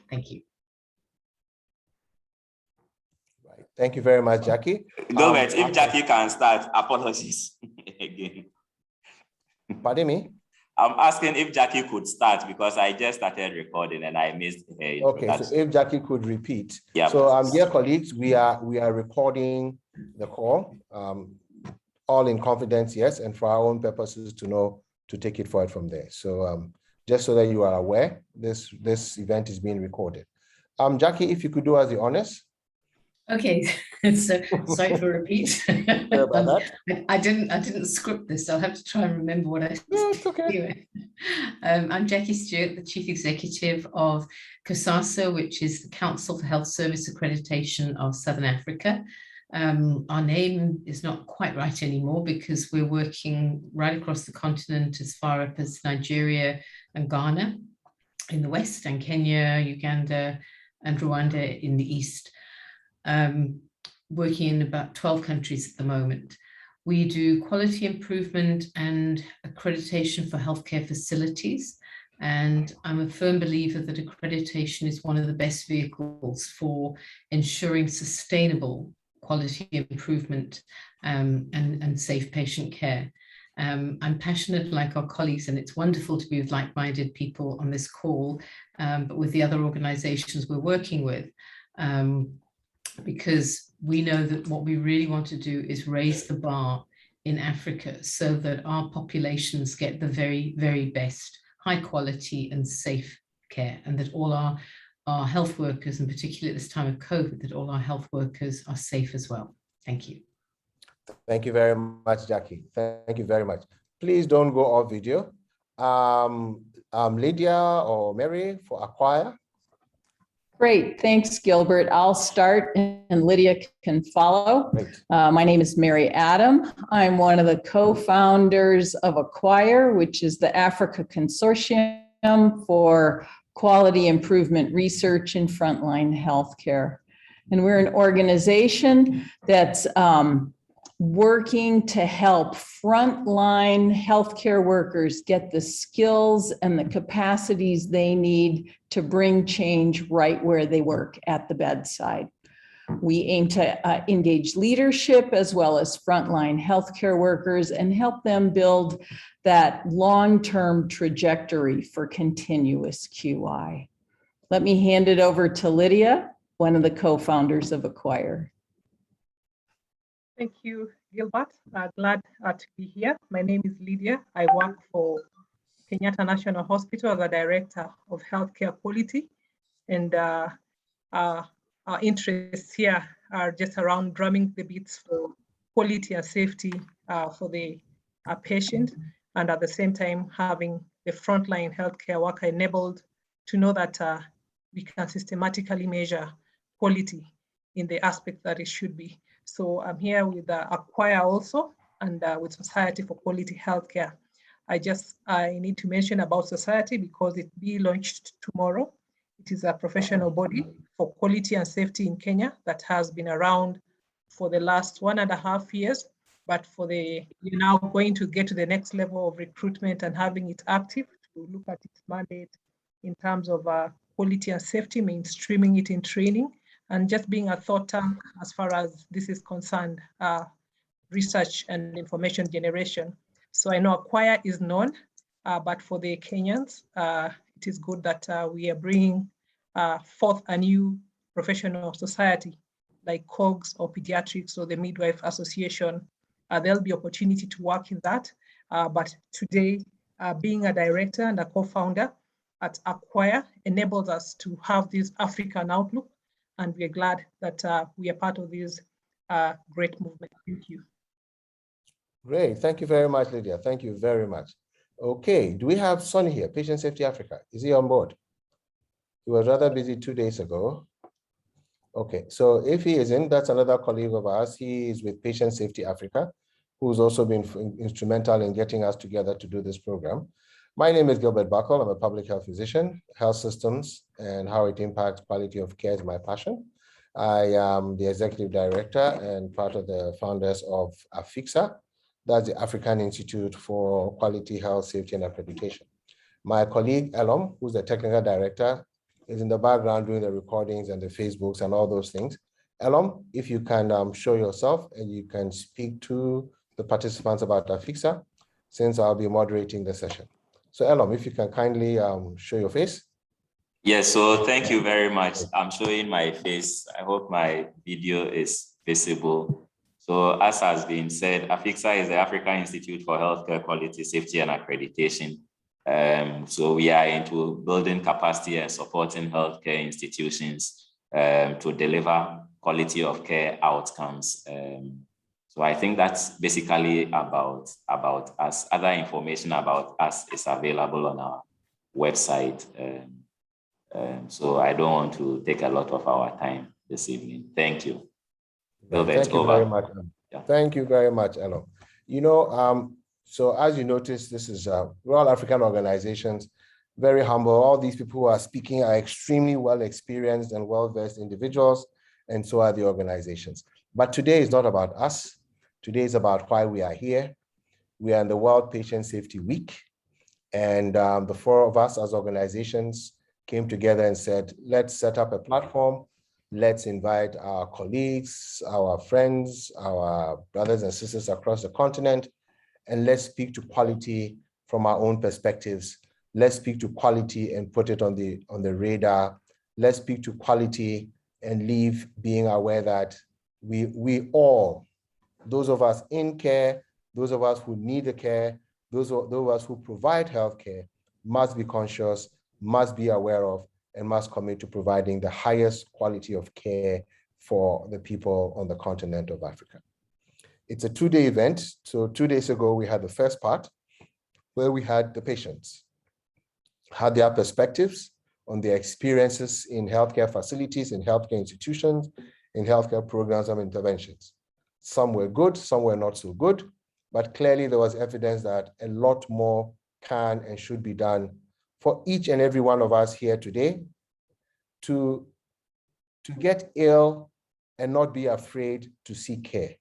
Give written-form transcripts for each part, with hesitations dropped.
Thank you. Right. Thank you very much, Jackie. Gilbert, if Jackie can start, apologies again. Pardon me? I'm asking if Jackie could start because I just started recording and I missed her introduction. Okay, so if Jackie could repeat. Yeah. So, dear colleagues, we are recording the call, all in confidence, yes, and for our own purposes to know to take it forward from there. So, just so that you are aware, this event is being recorded. Jackie, if you could do us the honors. Okay, so sorry for repeat. Sorry about that. I didn't script this, so I'll have to try and remember what I said. No, it's okay. I'm Jackie Stewart, the Chief Executive of COSASA, which is the Council for Health Service Accreditation of Southern Africa. Our name is not quite right anymore because we're working right across the continent as far up as Nigeria and Ghana in the west, and Kenya, Uganda, and Rwanda in the east. Working in about 12 countries at the moment. We do quality improvement and accreditation for healthcare facilities. And I'm a firm believer that accreditation is one of the best vehicles for ensuring sustainable quality improvement and safe patient care. I'm passionate like our colleagues, and it's wonderful to be with like-minded people on this call, but with the other organizations we're working with. Because we know that what we really want to do is raise the bar in Africa so that our populations get the very, very best high quality and safe care, and that all our health workers, and particularly at this time of COVID, that all our health workers are safe as well. Thank you. Thank you very much, Jackie. Thank you very much. Please don't go off video. Lydia or Mary for Acquire. Great, thanks, Gilbert. I'll start and Lydia can follow. My name is Mary Adam. I'm one of the co-founders of Acquire, which is the Africa Consortium for Quality Improvement Research in Frontline Healthcare. And we're an organization that's working to help frontline healthcare workers get the skills and the capacities they need to bring change right where they work at the bedside. We aim to engage leadership as well as frontline healthcare workers and help them build that long-term trajectory for continuous QI. Let me hand it over to Lydia, one of the co-founders of Acquire. Thank you, Gilbert. Glad to be here. My name is Lydia. I work for Kenyatta National Hospital as a director of healthcare quality. And our interests here are just around drumming the beats for quality and safety for the patient, and at the same time having the frontline healthcare worker enabled to know that we can systematically measure quality in the aspect that it should be. So I'm here with Acquire also, and with Society for Quality Healthcare. I need to mention about Society because it will be launched tomorrow. It is a professional body for quality and safety in Kenya that has been around for the last 1.5 years, but we're now going to get to the next level of recruitment and having it active to look at its mandate in terms of quality and safety, mainstreaming it in training, and just being a thought tank as far as this is concerned, research and information generation. So I know Acquire is known, but for the Kenyans, it is good that we are bringing forth a new professional society like COGS or Pediatrics or the Midwife Association. There'll be opportunity to work in that. But today, being a director and a co-founder at Acquire enables us to have this African outlook, and we're glad that we are part of this great movement. Thank you. Great, thank you very much, Lydia. Thank you very much. Okay, do we have Sonny here, Patient Safety Africa? Is he on board? He was rather busy 2 days ago. Okay, so if he isn't, that's another colleague of ours. He is with Patient Safety Africa, who's also been instrumental in getting us together to do this program. My name is Gilbert Buckle. I'm a public health physician. Health systems and how it impacts quality of care is my passion. I am the executive director and part of the founders of AFICSA. That's the African Institute for Quality, Health, Safety, and Accreditation. My colleague, Elom, who's the technical director, is in the background doing the recordings and the Facebooks and all those things. Elom, if you can show yourself and you can speak to the participants about AFICSA, since I'll be moderating the session. So Elom, if you can kindly show your face. Yes, so thank you very much. I'm showing my face. I hope my video is visible. So as has been said, AFICSA is the African Institute for Healthcare Quality, Safety and Accreditation. So we are into building capacity and supporting healthcare institutions to deliver quality of care outcomes. So I think that's basically about us. Other information about us is available on our website. So I don't want to take a lot of our time this evening. Thank you. Thank you very much. Yeah. Thank you very much, Elom. You know, so as you notice, this is we're all African organizations, very humble. All these people who are speaking are extremely well experienced and well-versed individuals, and so are the organizations. But today is not about us. Today is about why we are here. We are in the World Patient Safety Week, and the four of us as organizations came together and said, let's set up a platform. Let's invite our colleagues, our friends, our brothers and sisters across the continent, and let's speak to quality from our own perspectives. Let's speak to quality and put it on the radar. Let's speak to quality and leave being aware that we all, those of us in care, those of us who need the care, those of us who provide healthcare, must be conscious, must be aware of, and must commit to providing the highest quality of care for the people on the continent of Africa. It's a two-day event. So 2 days ago, we had the first part where we had the patients, had their perspectives on their experiences in healthcare facilities, in healthcare institutions, in healthcare programs and interventions. Some were good, some were not so good, but clearly there was evidence that a lot more can and should be done for each and every one of us here today to get ill and not be afraid to seek care.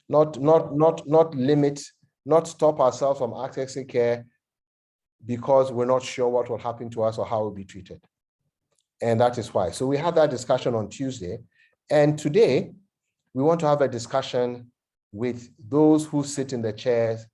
Not limit, not stop ourselves from accessing care because we're not sure what will happen to us or how we'll be treated. And that is why. So we had that discussion on Tuesday. And today, we want to have a discussion with those who sit in the chairs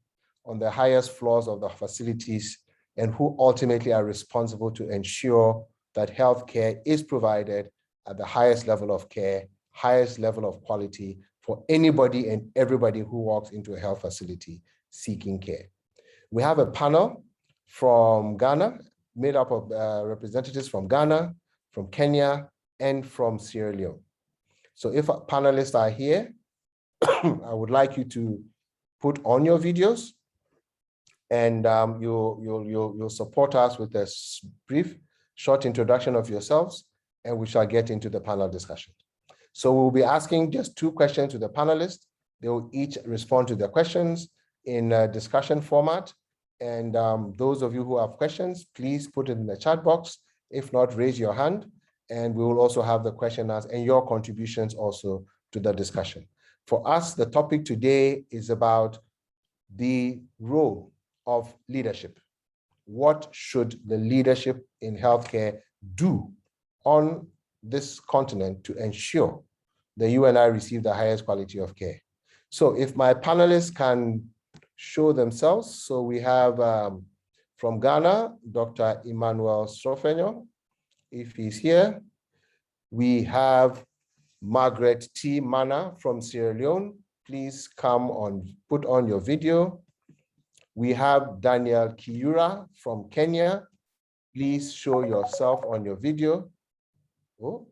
on the highest floors of the facilities and who ultimately are responsible to ensure that healthcare is provided at the highest level of care, highest level of quality for anybody and everybody who walks into a health facility seeking care. We have a panel from Ghana, made up of representatives from Ghana, from Kenya, and from Sierra Leone. So if panelists are here, I would like you to put on your videos and you'll support us with a brief, short introduction of yourselves, and we shall get into the panel discussion. So we'll be asking just 2 questions to the panelists. They will each respond to the questions in a discussion format. And those of you who have questions, please put it in the chat box. If not, raise your hand, and we will also have the question asked and your contributions also to the discussion. For us, the topic today is about the role of leadership. What should the leadership in healthcare do on this continent to ensure that you and I receive the highest quality of care? So if my panelists can show themselves. So we have from Ghana, Dr. Emmanuel Srofenyo, if he's here. We have Margaret T. Mana from Sierra Leone. Please come on, put on your video. We have Daniel Kiura from Kenya. Please show yourself on your video. Oh.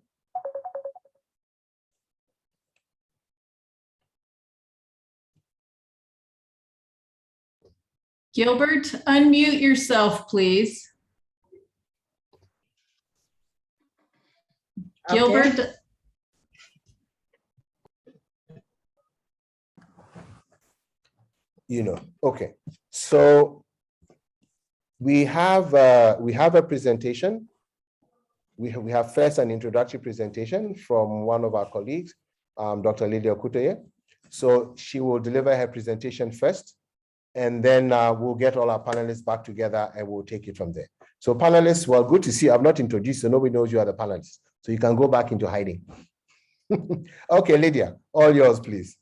Gilbert, unmute yourself, please. Okay. Gilbert. Okay. So we have a presentation. We have first an introductory presentation from one of our colleagues, Dr. Lydia Kutoye. So she will deliver her presentation first, and then we'll get all our panelists back together and we'll take it from there. So panelists, well, good to see you. I've not introduced, so nobody knows you are the panelists. So you can go back into hiding. Okay, Lydia, all yours, please.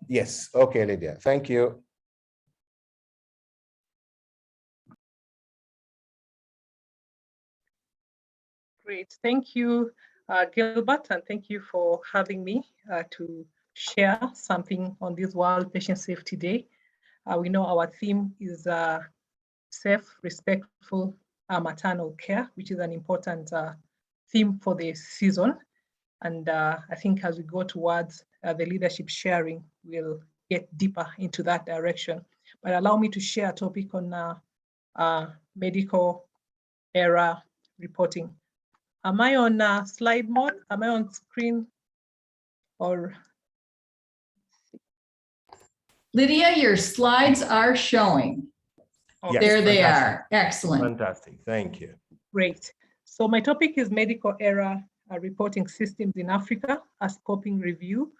Yes, okay, Lydia, thank you. Great, thank you, Gilbert, and thank you for having me to share something on this World Patient Safety Day. We know our theme is safe, respectful maternal care, which is an important theme for the season. And I think as we go towards the leadership sharing, we'll get deeper into that direction. But allow me to share a topic on medical error reporting. Am I on slide mode? Am I on screen? Or Lydia, your slides are showing. okay. Yes, There they fantastic. are. Excellent. Fantastic, thank you. Great. So my topic is medical error reporting systems in Africa, a scoping review.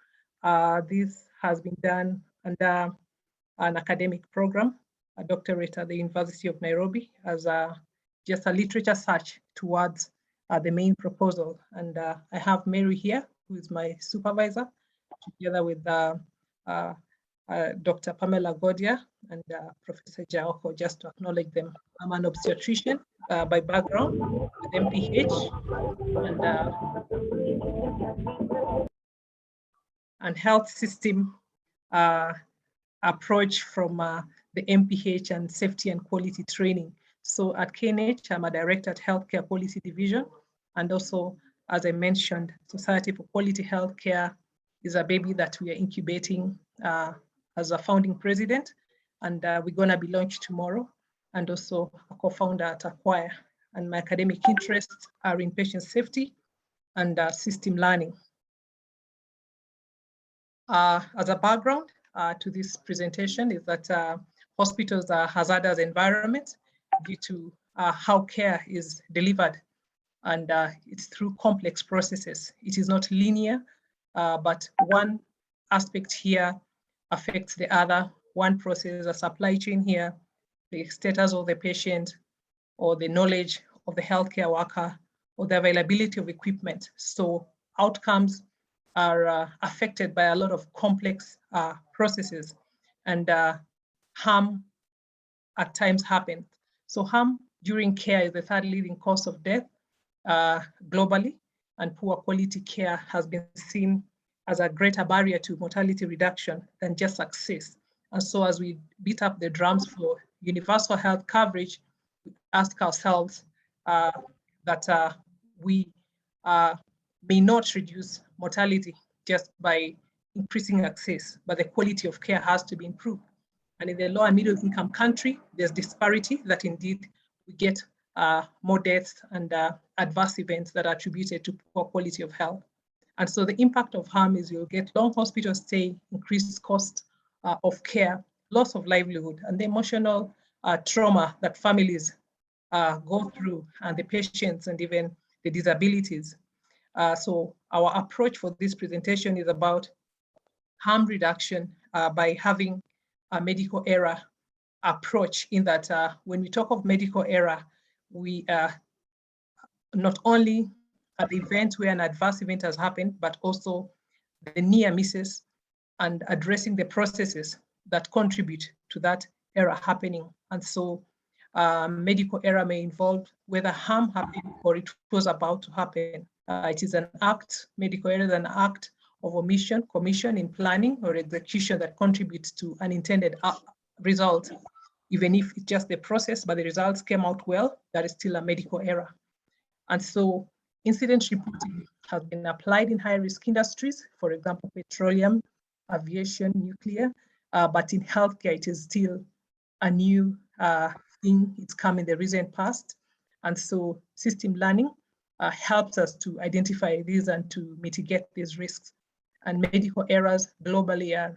This has been done under an academic program, a doctorate at the University of Nairobi, as just a literature search towards the main proposal. And I have Mary here, who is my supervisor, together with Dr. Pamela Godia and Professor Jaoko, just to acknowledge them. I'm an obstetrician by background with MPH and health system approach from the MPH and safety and quality training. So at KNH, I'm a director at Healthcare Policy Division. And also, as I mentioned, Society for Quality Healthcare is a baby that we are incubating as a founding president. And we're gonna be launched tomorrow. And also a co-founder at Acquire. And my academic interests are in patient safety and system learning. As a background to this presentation is that hospitals are hazardous environments due to how care is delivered, and it's through complex processes. It is not linear, but one aspect here affects the other. One process, a supply chain here, the status of the patient, or the knowledge of the healthcare worker, or the availability of equipment. So outcomes are affected by a lot of complex processes, and harm at times happens. So harm during care is the third leading cause of death globally, and poor quality care has been seen as a greater barrier to mortality reduction than just success. And so as we beat up the drums for universal health coverage, we ask ourselves that we may not reduce mortality just by increasing access, but the quality of care has to be improved. And in the low and middle income country, there's disparity that indeed we get more deaths and adverse events that are attributed to poor quality of health. And so the impact of harm is you'll get long hospital stay, increased cost of care, loss of livelihood, and the emotional trauma that families go through, and the patients, and even the disabilities. So our approach for this presentation is about harm reduction by having a medical error approach, in that when we talk of medical error, we not only at the event where an adverse event has happened, but also the near misses and addressing the processes that contribute to that error happening. And so medical error may involve whether harm happened or it was about to happen. It is an act, medical error is an act of omission, commission in planning or execution that contributes to an intended result. Even if it's just the process, but the results came out well, that is still a medical error. And so incident reporting has been applied in high-risk industries, for example, petroleum, aviation, nuclear, but in healthcare, it is still a new thing. It's come in the recent past. And so system learning helps us to identify these and to mitigate these risks. And medical errors globally are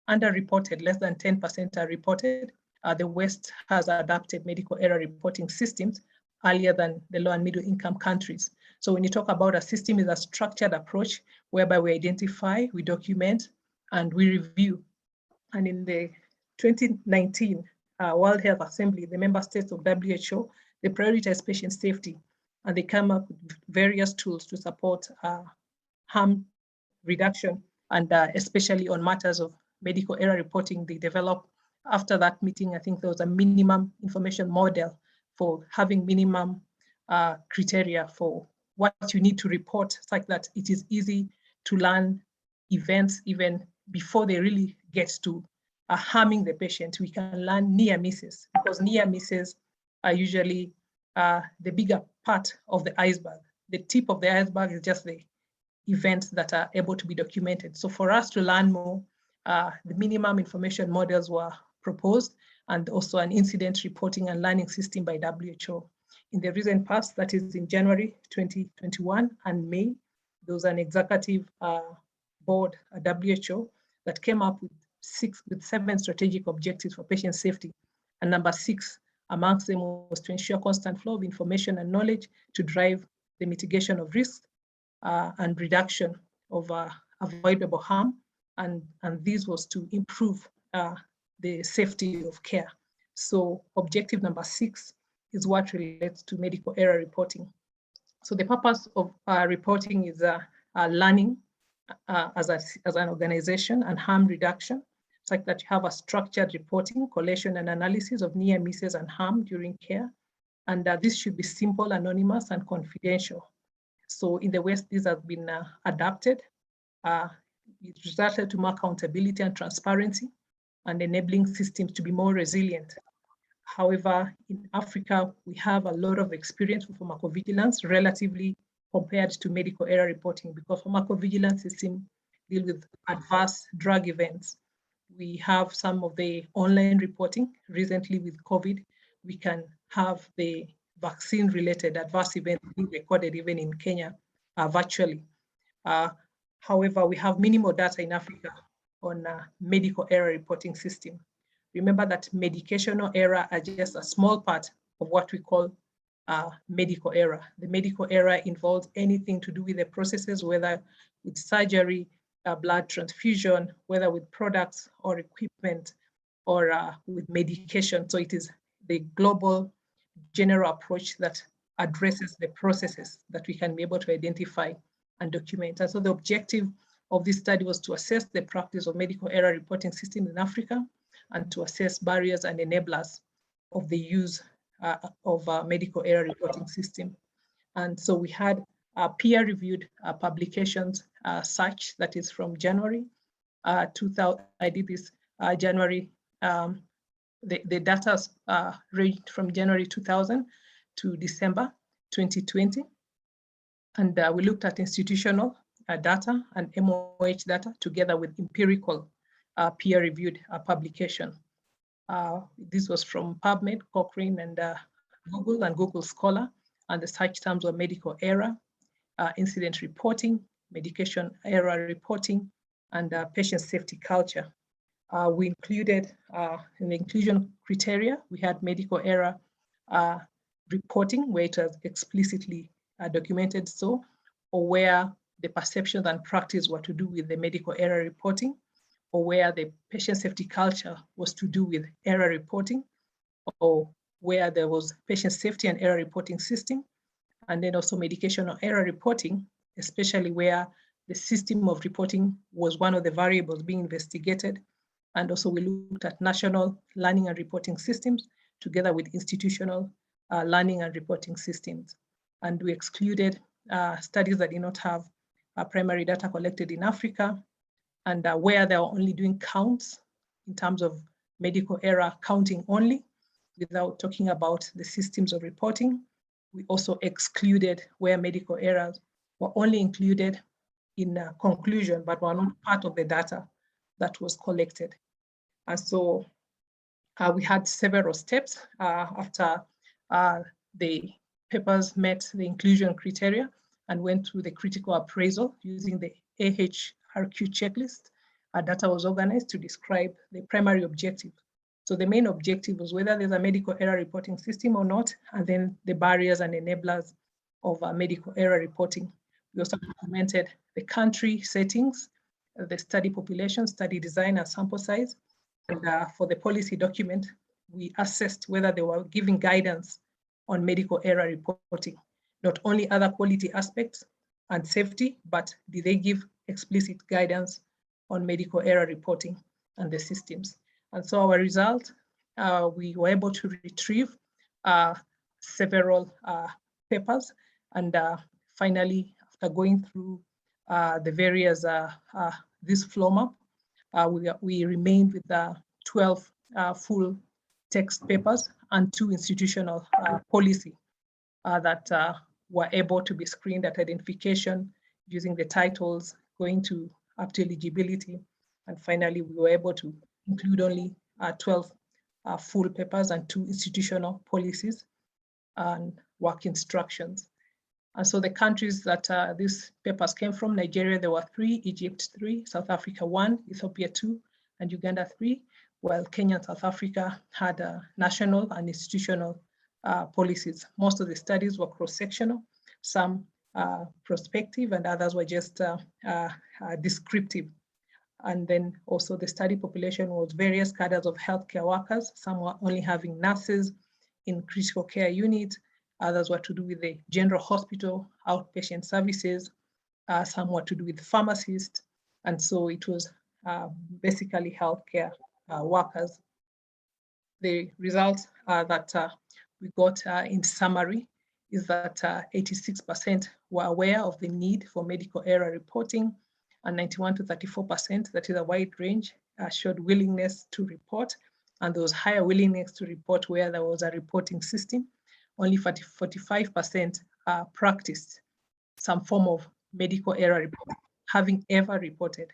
underreported, less than 10% are reported. The West has adopted medical error reporting systems earlier than the low and middle income countries. So when you talk about a system, is a structured approach whereby we identify, we document, and we review. And in the 2019 World Health Assembly, the member states of WHO, they prioritize patient safety, and they come up with various tools to support harm reduction, and especially on matters of medical error reporting. They developed, after that meeting, I think there was a minimum information model for having minimum criteria for what you need to report, such that it is easy to learn events even before they really get to harming the patient. We can learn near misses, because near misses are usually the bigger part of the iceberg. The tip of the iceberg is just the events that are able to be documented. So for us to learn more, the minimum information models were proposed, and also an incident reporting and learning system by WHO. In the recent past, that is in January 2021 and May, there was an executive board at WHO that came up with 7 strategic objectives for patient safety. And number 6 amongst them was to ensure constant flow of information and knowledge to drive the mitigation of risks and reduction of avoidable harm. And this was to improve the safety of care. So objective number 6 is what relates to medical error reporting. So the purpose of reporting is learning as an organization, and harm reduction, such that you have a structured reporting, collation and analysis of near misses and harm during care. And this should be simple, anonymous, and confidential. So in the West, these have been adapted. It resulted to more accountability and transparency, and enabling systems to be more resilient. However, in Africa, we have a lot of experience with pharmacovigilance relatively compared to medical error reporting, because pharmacovigilance system deal with adverse drug events. We have some of the online reporting. Recently with COVID, we can have the vaccine-related adverse events being recorded even in Kenya virtually. However, we have minimal data in Africa on medical error reporting system. Remember that medicational error are just a small part of what we call medical error. The medical error involves anything to do with the processes, whether with surgery, blood transfusion, whether with products or equipment, or with medication. So it is the global general approach that addresses the processes that we can be able to identify and document. And so the objective of this study was to assess the practice of medical error reporting systems in Africa, and to assess barriers and enablers of the use of medical error reporting system. And so we had peer-reviewed publications such that is from January 2000. I did this January. The data ranged from January 2000 to December 2020. And we looked at institutional data and MOH data together with empirical peer-reviewed publication. This was from PubMed, Cochrane, and Google Scholar, and the search terms were medical error, incident reporting, medication error reporting, and patient safety culture. We included in the inclusion criteria, we had medical error reporting, where it was explicitly documented so, or where the perceptions and practice were to do with the medical error reporting, or where the patient safety culture was to do with error reporting, or where there was patient safety and error reporting system, and then also medication or error reporting, especially where the system of reporting was one of the variables being investigated. And also we looked at national learning and reporting systems together with institutional learning and reporting systems. And we excluded studies that did not have primary data collected in Africa, and where they are only doing counts in terms of medical error counting only, without talking about the systems of reporting. We also excluded where medical errors were only included in conclusion, but were not part of the data that was collected. And so we had several steps after the papers met the inclusion criteria and went through the critical appraisal using the AHRQ checklist. Data was organized to describe the primary objective. So the main objective was whether there's a medical error reporting system or not, and then the barriers and enablers of medical error reporting. We also documented the country settings, the study population, study design, and sample size. And for the policy document, we assessed whether they were giving guidance on medical error reporting, not only other quality aspects and safety, but did they give explicit guidance on medical error reporting and the systems. And so our result, we were able to retrieve several papers, and finally, after going through the various, this flow map, we remained with 12 full text papers and 2 institutional policy that were able to be screened at identification using the titles, going to up to eligibility. And finally, we were able to include only 12 full papers and 2 institutional policies and work instructions. And so the countries that these papers came from: Nigeria, there were 3, Egypt 3, South Africa 1, Ethiopia 2, and Uganda 3, while Kenya and South Africa had national and institutional policies. Most of the studies were cross-sectional, some prospective, and others were just descriptive. And then also the study population was various cadres of healthcare workers. Some were only having nurses in critical care units. Others were to do with the general hospital, outpatient services. Some were to do with pharmacists. And so it was basically healthcare workers. The results that we got in summary is that 86% were aware of the need for medical error reporting, and 91 to 34%, that is a wide range, showed willingness to report. And there was higher willingness to report where there was a reporting system. Only 45% practiced some form of medical error report, having ever reported.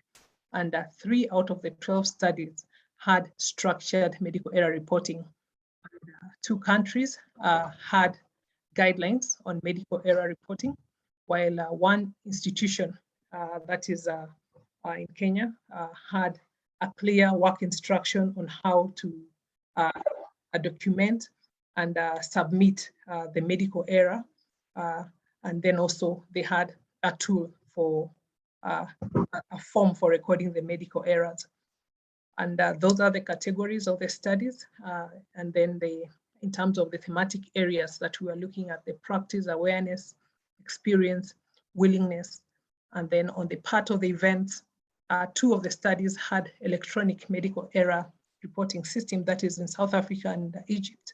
And 3 out of the 12 studies had structured medical error reporting. 2 countries had guidelines on medical error reporting, while 1 institution, that is in Kenya, had a clear work instruction on how to document and submit the medical error. And then also they had a tool for a form for recording the medical errors. And those are the categories of the studies. And then in terms of the thematic areas that we are looking at: the practice, awareness, experience, willingness. And then on the part of the events, 2 of the studies had electronic medical error reporting system, that is in South Africa and Egypt.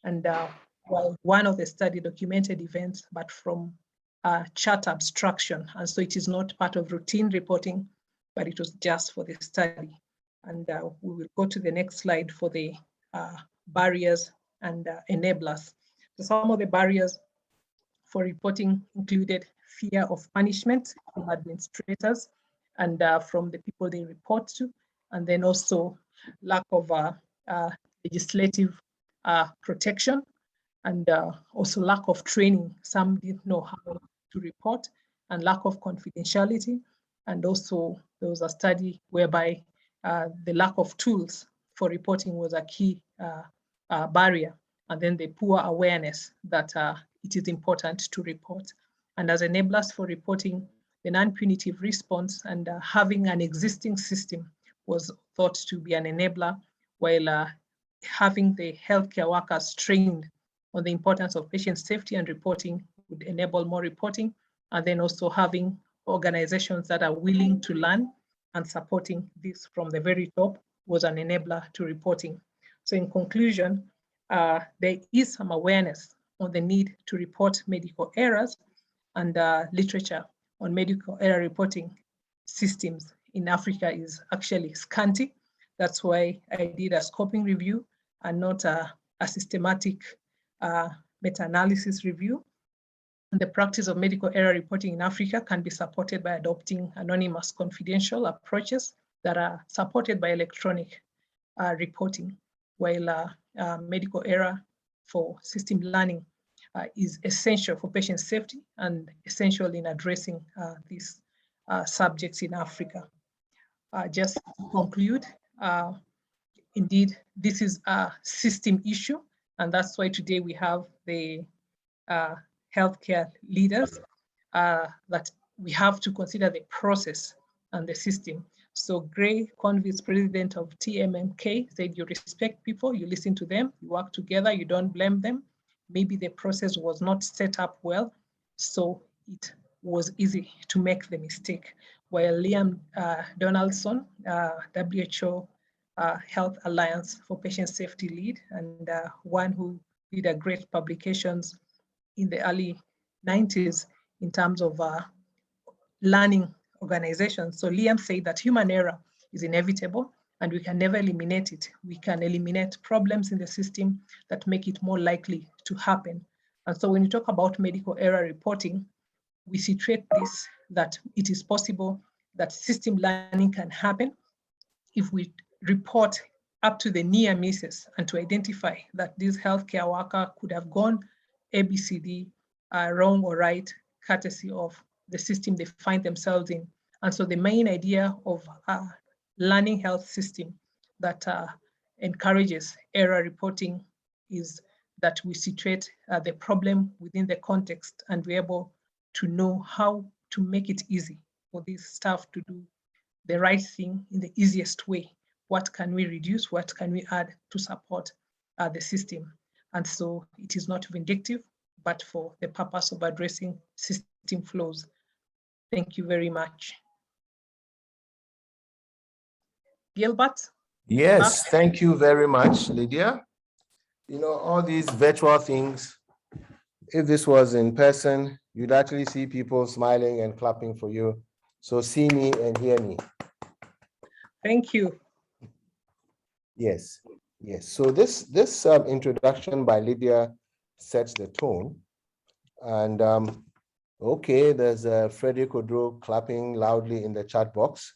And while 1 of the study documented events, but from chart abstraction. And so it is not part of routine reporting, but it was just for the study. And we will go to the next slide for the barriers and enablers. So some of the barriers for reporting included fear of punishment from administrators and from the people they report to, and then also lack of legislative protection, and also lack of training. Some didn't know how to report, and lack of confidentiality. And also there was a study whereby the lack of tools for reporting was a key barrier, and then the poor awareness that it is important to report. And as enablers for reporting, the non-punitive response and having an existing system was thought to be an enabler, while having the healthcare workers trained on the importance of patient safety and reporting would enable more reporting. And then also having organizations that are willing to learn and supporting this from the very top was an enabler to reporting. So in conclusion, there is some awareness on the need to report medical errors, and literature on medical error reporting systems in Africa is actually scanty. That's why I did a scoping review and not a systematic meta-analysis review. And the practice of medical error reporting in Africa can be supported by adopting anonymous confidential approaches that are supported by electronic reporting, while medical error for system learning is essential for patient safety and essential in addressing these subjects in Africa. Just to conclude, indeed, this is a system issue, and that's why today we have the healthcare leaders that we have to consider the process and the system. So Gray Convis, president of TMMK, said you respect people, you listen to them, you work together, you don't blame them. Maybe the process was not set up well, so it was easy to make the mistake. While Liam Donaldson, WHO Health Alliance for Patient Safety lead, and one who did a great publications in the early 90s in terms of learning organizations. So Liam said that human error is inevitable and we can never eliminate it. We can eliminate problems in the system that make it more likely to happen. And so when you talk about medical error reporting, we situate this, that it is possible that system learning can happen if we report up to the near misses and to identify that this healthcare worker could have gone ABCD wrong or right, courtesy of the system they find themselves in. And so the main idea of a learning health system that encourages error reporting is that we situate the problem within the context and be able to know how to make it easy for this staff to do the right thing in the easiest way. What can we reduce? What can we add to support the system? And so it is not vindictive, but for the purpose of addressing system flaws. Thank you very much. Gilbert? Yes, thank you very much, Lydia. You know, all these virtual things, if this was in person, you'd actually see people smiling and clapping for you. So see me and hear me. Thank you. Yes, yes. So this introduction by Lydia sets the tone. And okay, there's Frederick Odro clapping loudly in the chat box.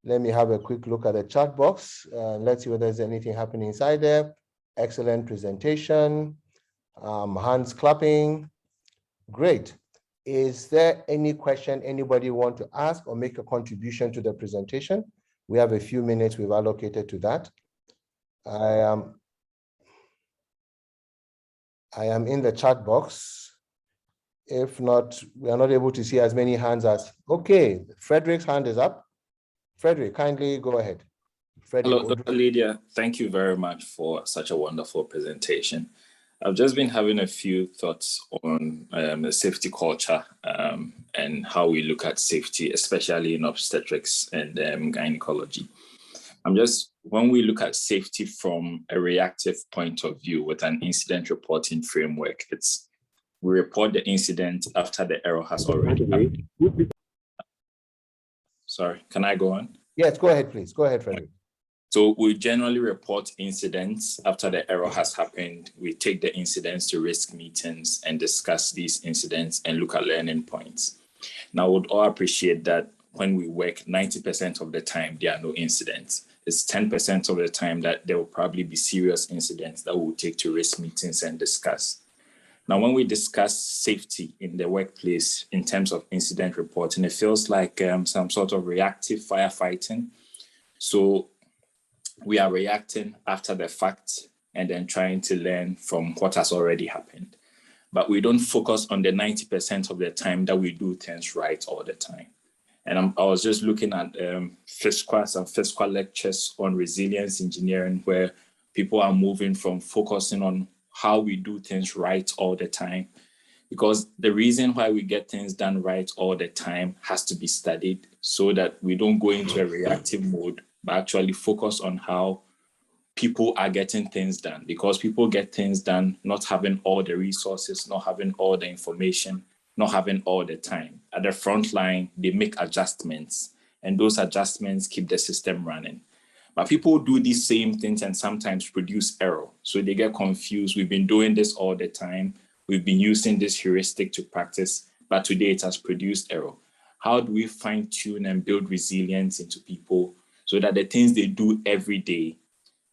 Let me have a quick look at the chat box. Let's see whether there's anything happening inside there. Excellent presentation. Hands clapping. Great. Is there any question anybody want to ask or make a contribution to the presentation? We have a few minutes we've allocated to that. I am in the chat box. If not, we are not able to see as many hands as, okay, Frederick's hand is up. Frederick, kindly go ahead. Frederick. Hello, Dr. Lydia. Thank you very much for such a wonderful presentation. I've just been having a few thoughts on the safety culture and how we look at safety, especially in obstetrics and gynecology. When we look at safety from a reactive point of view with an incident reporting framework, we report the incident after the error has already happened. Sorry, can I go on? Yes, go ahead, please. Go ahead, Frederick. So we generally report incidents after the error has happened. We take the incidents to risk meetings and discuss these incidents and look at learning points. Now, we would all appreciate that when we work, 90% of the time, there are no incidents. It's 10% of the time that there will probably be serious incidents that we will take to risk meetings and discuss. Now, when we discuss safety in the workplace in terms of incident reporting, it feels like some sort of reactive firefighting. So we are reacting after the fact and then trying to learn from what has already happened. But we don't focus on the 90% of the time that we do things right all the time. And I was just looking at FISQA lectures on resilience engineering, where people are moving from focusing on how we do things right all the time, because the reason why we get things done right all the time has to be studied so that we don't go into a reactive mode, but actually focus on how people are getting things done, because people get things done not having all the resources, not having all the information, not having all the time. At the front line, they make adjustments, and those adjustments keep the system running. But people do these same things and sometimes produce error. So they get confused. We've been doing this all the time. We've been using this heuristic to practice, but today it has produced error. How do we fine tune and build resilience into people so that the things they do every day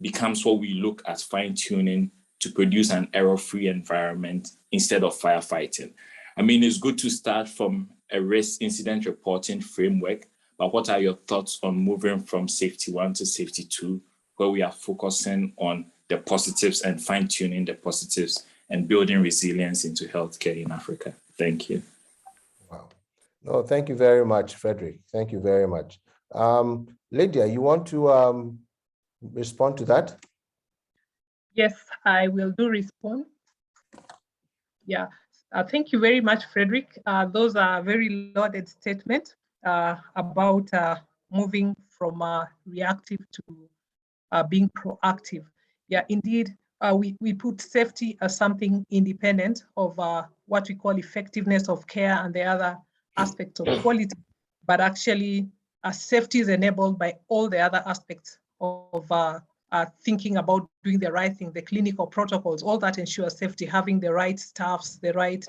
becomes what we look at fine tuning to produce an error-free environment instead of firefighting? I mean, it's good to start from a risk incident reporting framework, but what are your thoughts on moving from safety 1 to safety 2, where we are focusing on the positives and fine-tuning the positives and building resilience into healthcare in Africa. Thank you. Wow. No, thank you very much, Frederick. Thank you very much. Lydia, you want to respond to that? Yes, I will do respond. Yeah, thank you very much, Frederick. Those are very loaded statements about moving from reactive to being proactive. Yeah, indeed, we put safety as something independent of what we call effectiveness of care and the other aspects of quality, but actually safety is enabled by all the other aspects of thinking about doing the right thing, the clinical protocols, all that ensures safety, having the right staffs, the right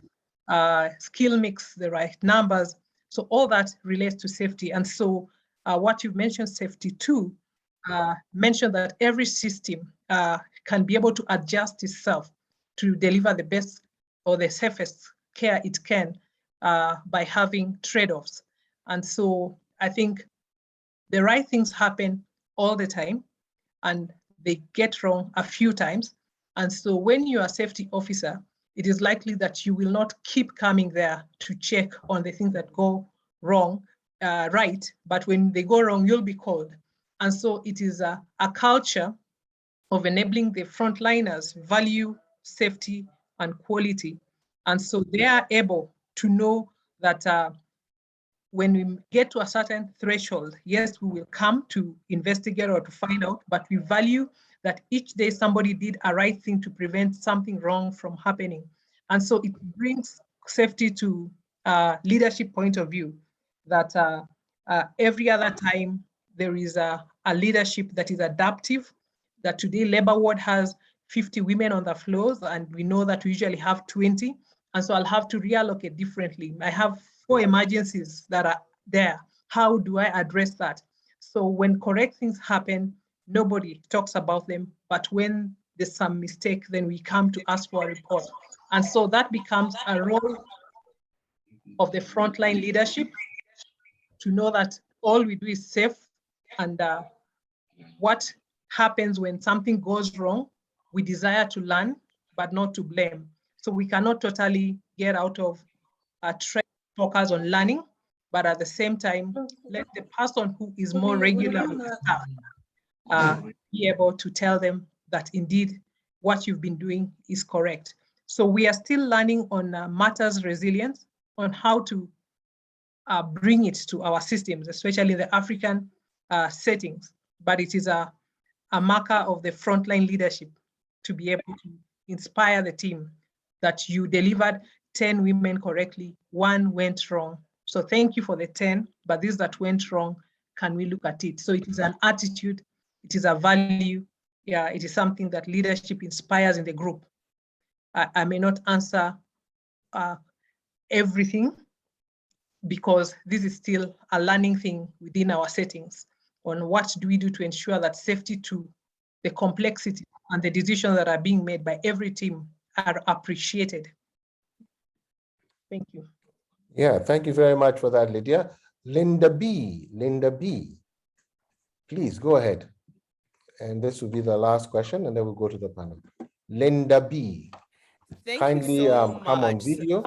skill mix, the right numbers. So all that relates to safety. And so what you've mentioned, safety too, mentioned that every system can be able to adjust itself to deliver the best or the safest care it can by having trade-offs. And so I think the right things happen all the time and they get wrong a few times. And so when you're a safety officer, it is likely that you will not keep coming there to check on the things that go wrong, right, but when they go wrong, you'll be called. And so it is a culture of enabling the frontliners value safety and quality. And so they are able to know that when we get to a certain threshold, yes, we will come to investigate or to find out, but we value that each day somebody did a right thing to prevent something wrong from happening. And so it brings safety to leadership point of view, that every other time there is a leadership that is adaptive, that today Labor Ward has 50 women on the floors, and we know that we usually have 20. And so I'll have to reallocate differently. I have 4 emergencies that are there. How do I address that? So when correct things happen, nobody talks about them. But when there's some mistake, then we come to ask for a report. And so that becomes a role of the frontline leadership to know that all we do is safe, and what happens when something goes wrong, we desire to learn, but not to blame. So we cannot totally get out of focus on learning, but at the same time, let the person who is more regular with the staff be able to tell them that indeed what you've been doing is correct. So we are still learning on matters resilience, on how to bring it to our systems, especially in the African settings. But it is a marker of the frontline leadership to be able to inspire the team that you delivered 10 women correctly, 1 went wrong. So thank you for the 10, but these that went wrong, can we look at it? So it is an attitude, it is a value, yeah, it is something that leadership inspires in the group. I may not answer everything, because this is still a learning thing within our settings on what do we do to ensure that safety to the complexity and the decisions that are being made by every team are appreciated. Thank you. Yeah, thank you very much for that, Lydia. Linda B, please go ahead. And this will be the last question, and then we'll go to the panel. Linda B, kindly come on video.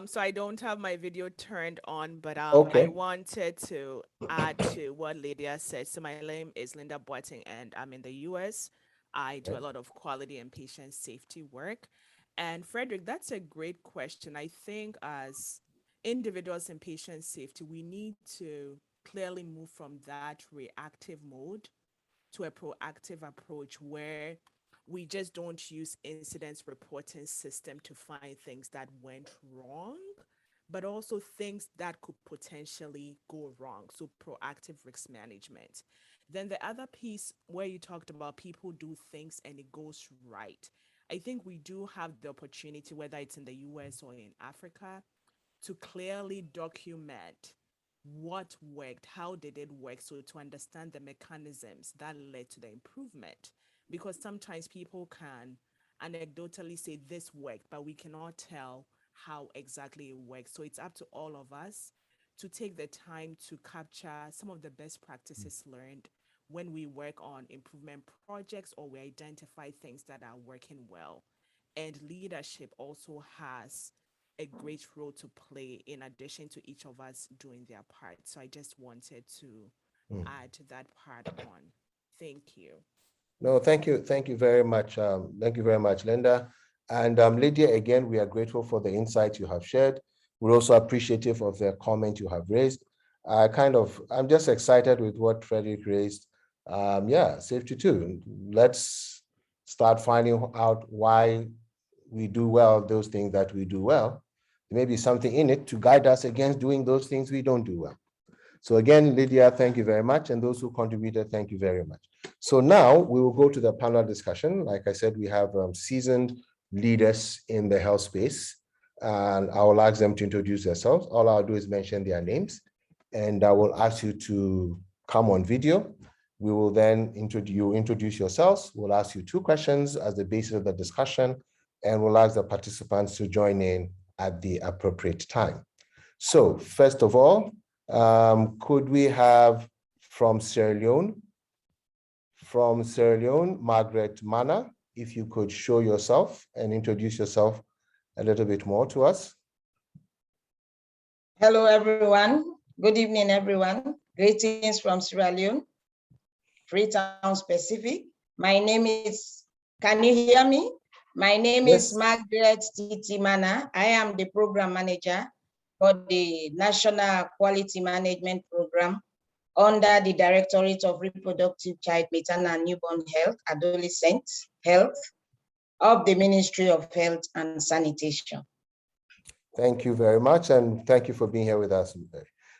So I don't have my video turned on, but Okay. I wanted to add to what Lydia said. So my name is Linda Boateng, and I'm in the US. I do a lot of quality and patient safety work. And Frederick, that's a great question. I think as individuals in patient safety, we need to clearly move from that reactive mode to a proactive approach where we just don't use incidents reporting system to find things that went wrong, but also things that could potentially go wrong. So proactive risk management. Then the other piece where you talked about people do things and it goes right. I think we do have the opportunity, whether it's in the US or in Africa, to clearly document what worked, how did it work, so to understand the mechanisms that led to the improvement. Because sometimes people can anecdotally say this worked, but we cannot tell how exactly it works. So it's up to all of us to take the time to capture some of the best practices learned when we work on improvement projects or we identify things that are working well. and leadership also has a great role to play in addition to each of us doing their part. So I just wanted to add that part on. Thank you. No, thank you. Thank you very much. Thank you very much, Linda. And Lydia, again, we are grateful for the insights you have shared. We're also appreciative of the comment you have raised. I'm just excited with what Frederick raised. Safety too. Let's start finding out why we do well those things that we do well. There may be something in it to guide us against doing those things we don't do well. So again, Lydia, thank you very much. And those who contributed, thank you very much. So now we will go to the panel discussion. Like I said, we have seasoned leaders in the health space, and I will ask them to introduce themselves. All I'll do is mention their names, and I will ask you to come on video. We will then introduce yourselves. We'll ask you 2 questions as the basis of the discussion, and we'll ask the participants to join in at the appropriate time. So first of all, could we have from Sierra Leone? From Sierra Leone, Margaret Mana, if you could show yourself and introduce yourself a little bit more to us. Hello, everyone. Good evening, everyone. Greetings from Sierra Leone, Freetown Pacific. My name is, can you hear me? My name is Margaret Titi Mana. I am the program manager for the National Quality Management Program under the Directorate of Reproductive, Child, Maternal and Newborn Health, Adolescent Health of the Ministry of Health and Sanitation. Thank you very much, and thank you for being here with us.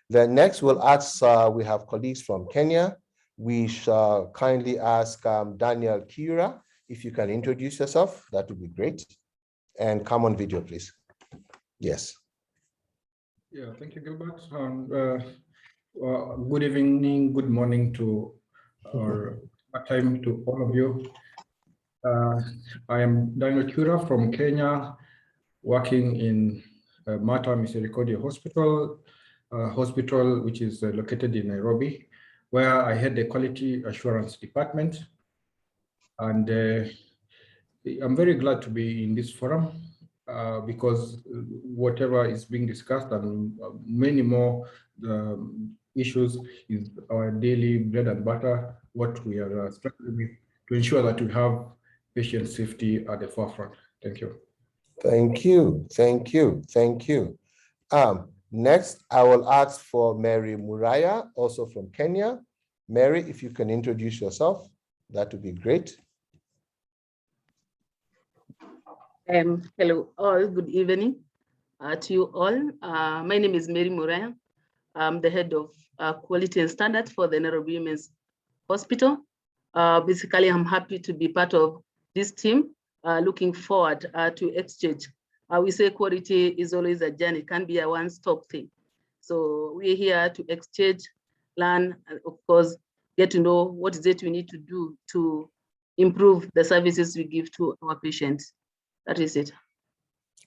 Then next, we'll ask, we have colleagues from Kenya. We shall kindly ask Daniel Kira, if you can introduce yourself, that would be great. And come on video, please. Yes. Yeah, thank you, Gilbert. Good evening, good morning to time to all of you. I am Daniel Kura from Kenya, working in Mata Misericordia Hospital, which is located in Nairobi, where I head the quality assurance department. And I'm very glad to be in this forum because whatever is being discussed and many more issues is our daily bread and butter, what we are struggling with to ensure that we have patient safety at the forefront. Thank you. Thank you, thank you, thank you. Next, I will ask for Mary Muraya, also from Kenya. Mary, if you can introduce yourself, that would be great. Hello all, good evening to you all. My name is Mary Muraya. I'm the head of quality and standards for the Nairobi Women's Hospital. Basically, I'm happy to be part of this team, looking forward to exchange. We say quality is always a journey, can be a one-stop thing. So we're here to exchange, learn, and of course, get to know what is it we need to do to improve the services we give to our patients. That is it.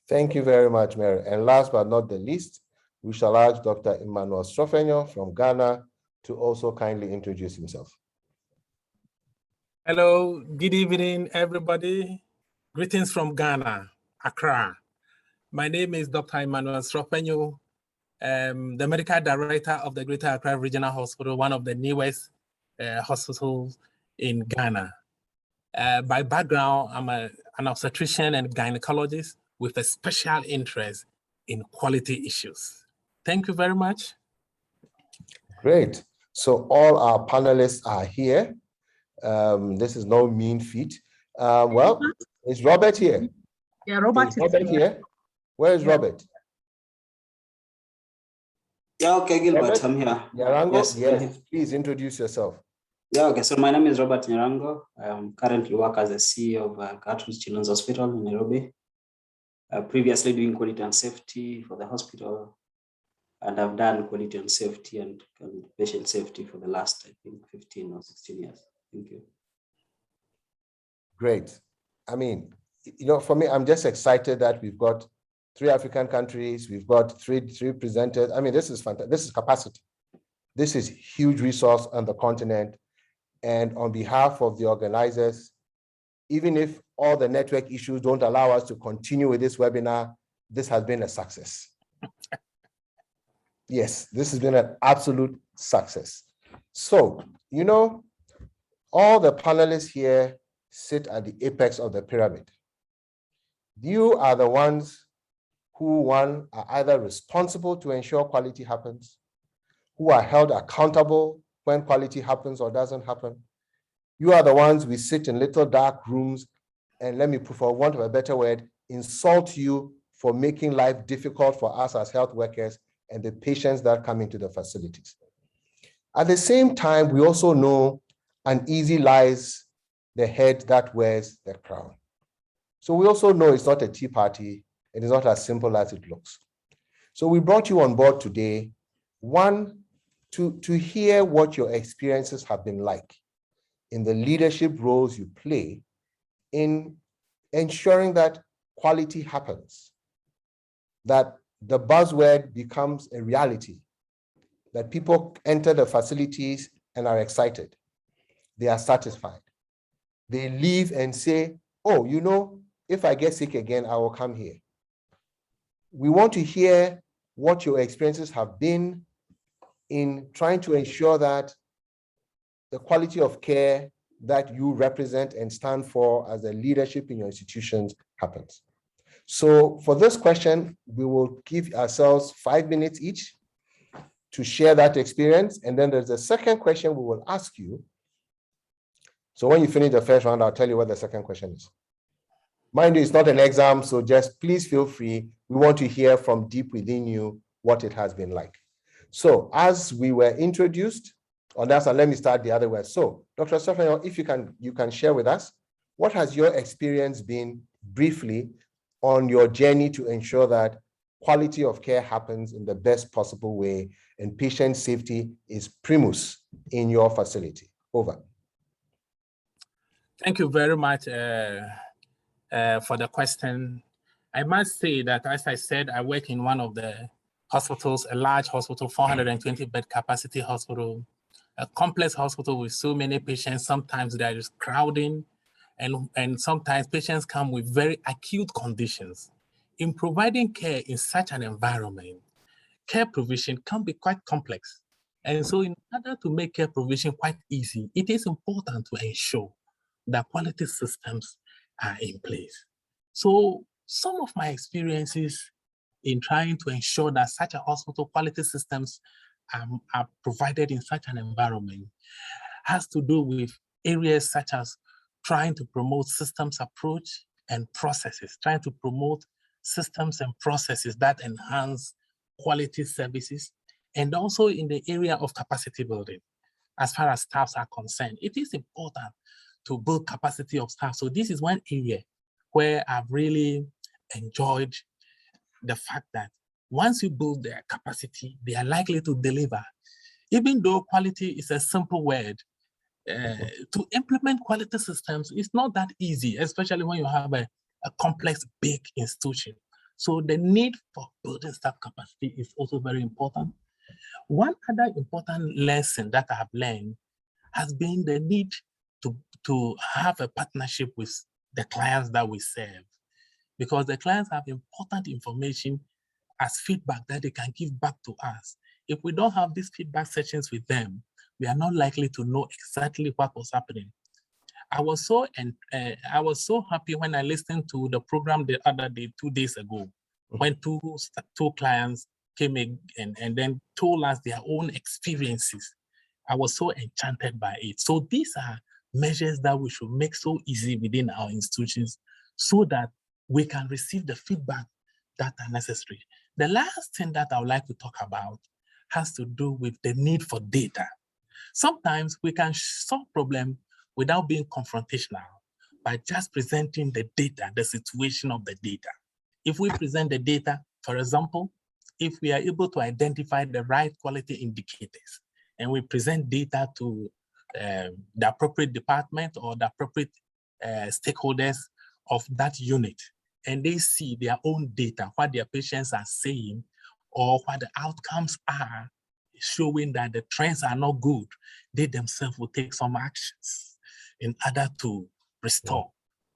Thank you very much, Mary. And last but not the least, we shall ask Dr. Emmanuel Srofenyo from Ghana to also kindly introduce himself. Hello, good evening, everybody. Greetings from Ghana, Accra. My name is Dr. Emmanuel Srofenyo, the medical director of the Greater Accra Regional Hospital, one of the newest hospitals in Ghana. By background, I'm an obstetrician and gynecologist with a special interest in quality issues. Thank you very much. Great. So all our panelists are here. This is no mean feat. Well, is Robert here? Yeah, Robert is Robert here. Where is Robert? Yeah, okay, Gilbert, Robert? I'm here. Nyarango, yes, please introduce yourself. Yeah, okay, so my name is Robert Nyarango. I currently work as a CEO of Cartwright Children's Hospital in Nairobi. Previously doing quality and safety for the hospital, and I've done quality and safety and patient safety for the last, I think, 15 or 16 years. Thank you. Great. I mean, you know, for me, I'm just excited that we've got 3 African countries, we've got three presenters. I mean, this is fantastic. This is capacity. This is huge resource on the continent. And on behalf of the organizers, even if all the network issues don't allow us to continue with this webinar, this has been a success. Yes, this has been an absolute success. So, you know, all the panelists here sit at the apex of the pyramid. You are the ones who, one, are either responsible to ensure quality happens, who are held accountable when quality happens or doesn't happen. You are the ones we sit in little dark rooms and, let me, for want of a better word, insult you for making life difficult for us as health workers and the patients that come into the facilities. At the same time, we also know uneasy lies the head that wears the crown. So we also know it's not a tea party. It is not as simple as it looks. So we brought you on board today, one, to hear what your experiences have been like in the leadership roles you play in ensuring that quality happens, that the buzzword becomes a reality, that people enter the facilities and are excited. They are satisfied. They leave and say, oh, you know, if I get sick again, I will come here. We want to hear what your experiences have been in trying to ensure that the quality of care that you represent and stand for as a leadership in your institutions happens. So for this question, we will give ourselves 5 minutes each to share that experience. And then there's a second question we will ask you. So when you finish the first round, I'll tell you what the second question is. Mind you, it's not an exam, so just please feel free. We want to hear from deep within you what it has been like. So as we were introduced, on that, let me start the other way. So Dr. Sofenyo, if you can share with us, what has your experience been briefly on your journey to ensure that quality of care happens in the best possible way and patient safety is primus in your facility? Over. Thank you very much for the question. I must say that, as I said, I work in one of the hospitals, a large hospital, 420 bed capacity hospital, a complex hospital with so many patients. Sometimes there is crowding, and sometimes patients come with very acute conditions. In providing care in such an environment, care provision can be quite complex. And so in order to make care provision quite easy, it is important to ensure that quality systems are in place. So some of my experiences in trying to ensure that such a hospital quality systems are provided in such an environment has to do with areas such as trying to promote systems approach and processes, trying to promote systems and processes that enhance quality services, and also in the area of capacity building. As far as staffs are concerned, it is important to build capacity of staff. So this is one area where I've really enjoyed the fact that once you build their capacity, they are likely to deliver. Even though quality is a simple word, to implement quality systems is not that easy, especially when you have a complex, big institution. So the need for building staff capacity is also very important. One other important lesson that I have learned has been the need to have a partnership with the clients that we serve, because the clients have important information as feedback that they can give back to us. If we don't have these feedback sessions with them, we are not likely to know exactly what was happening. I was so happy when I listened to the program the other day, 2 days ago, when two clients came in and then told us their own experiences. I was so enchanted by it. So these are measures that we should make so easy within our institutions so that we can receive the feedback that are necessary. The last thing that I would like to talk about has to do with the need for data. Sometimes we can solve problems without being confrontational by just presenting the data, the situation of the data. If we present the data, for example, if we are able to identify the right quality indicators and we present data to the appropriate department or the appropriate stakeholders of that unit, and they see their own data, what their patients are saying, or what the outcomes are, showing that the trends are not good, they themselves will take some actions in order to restore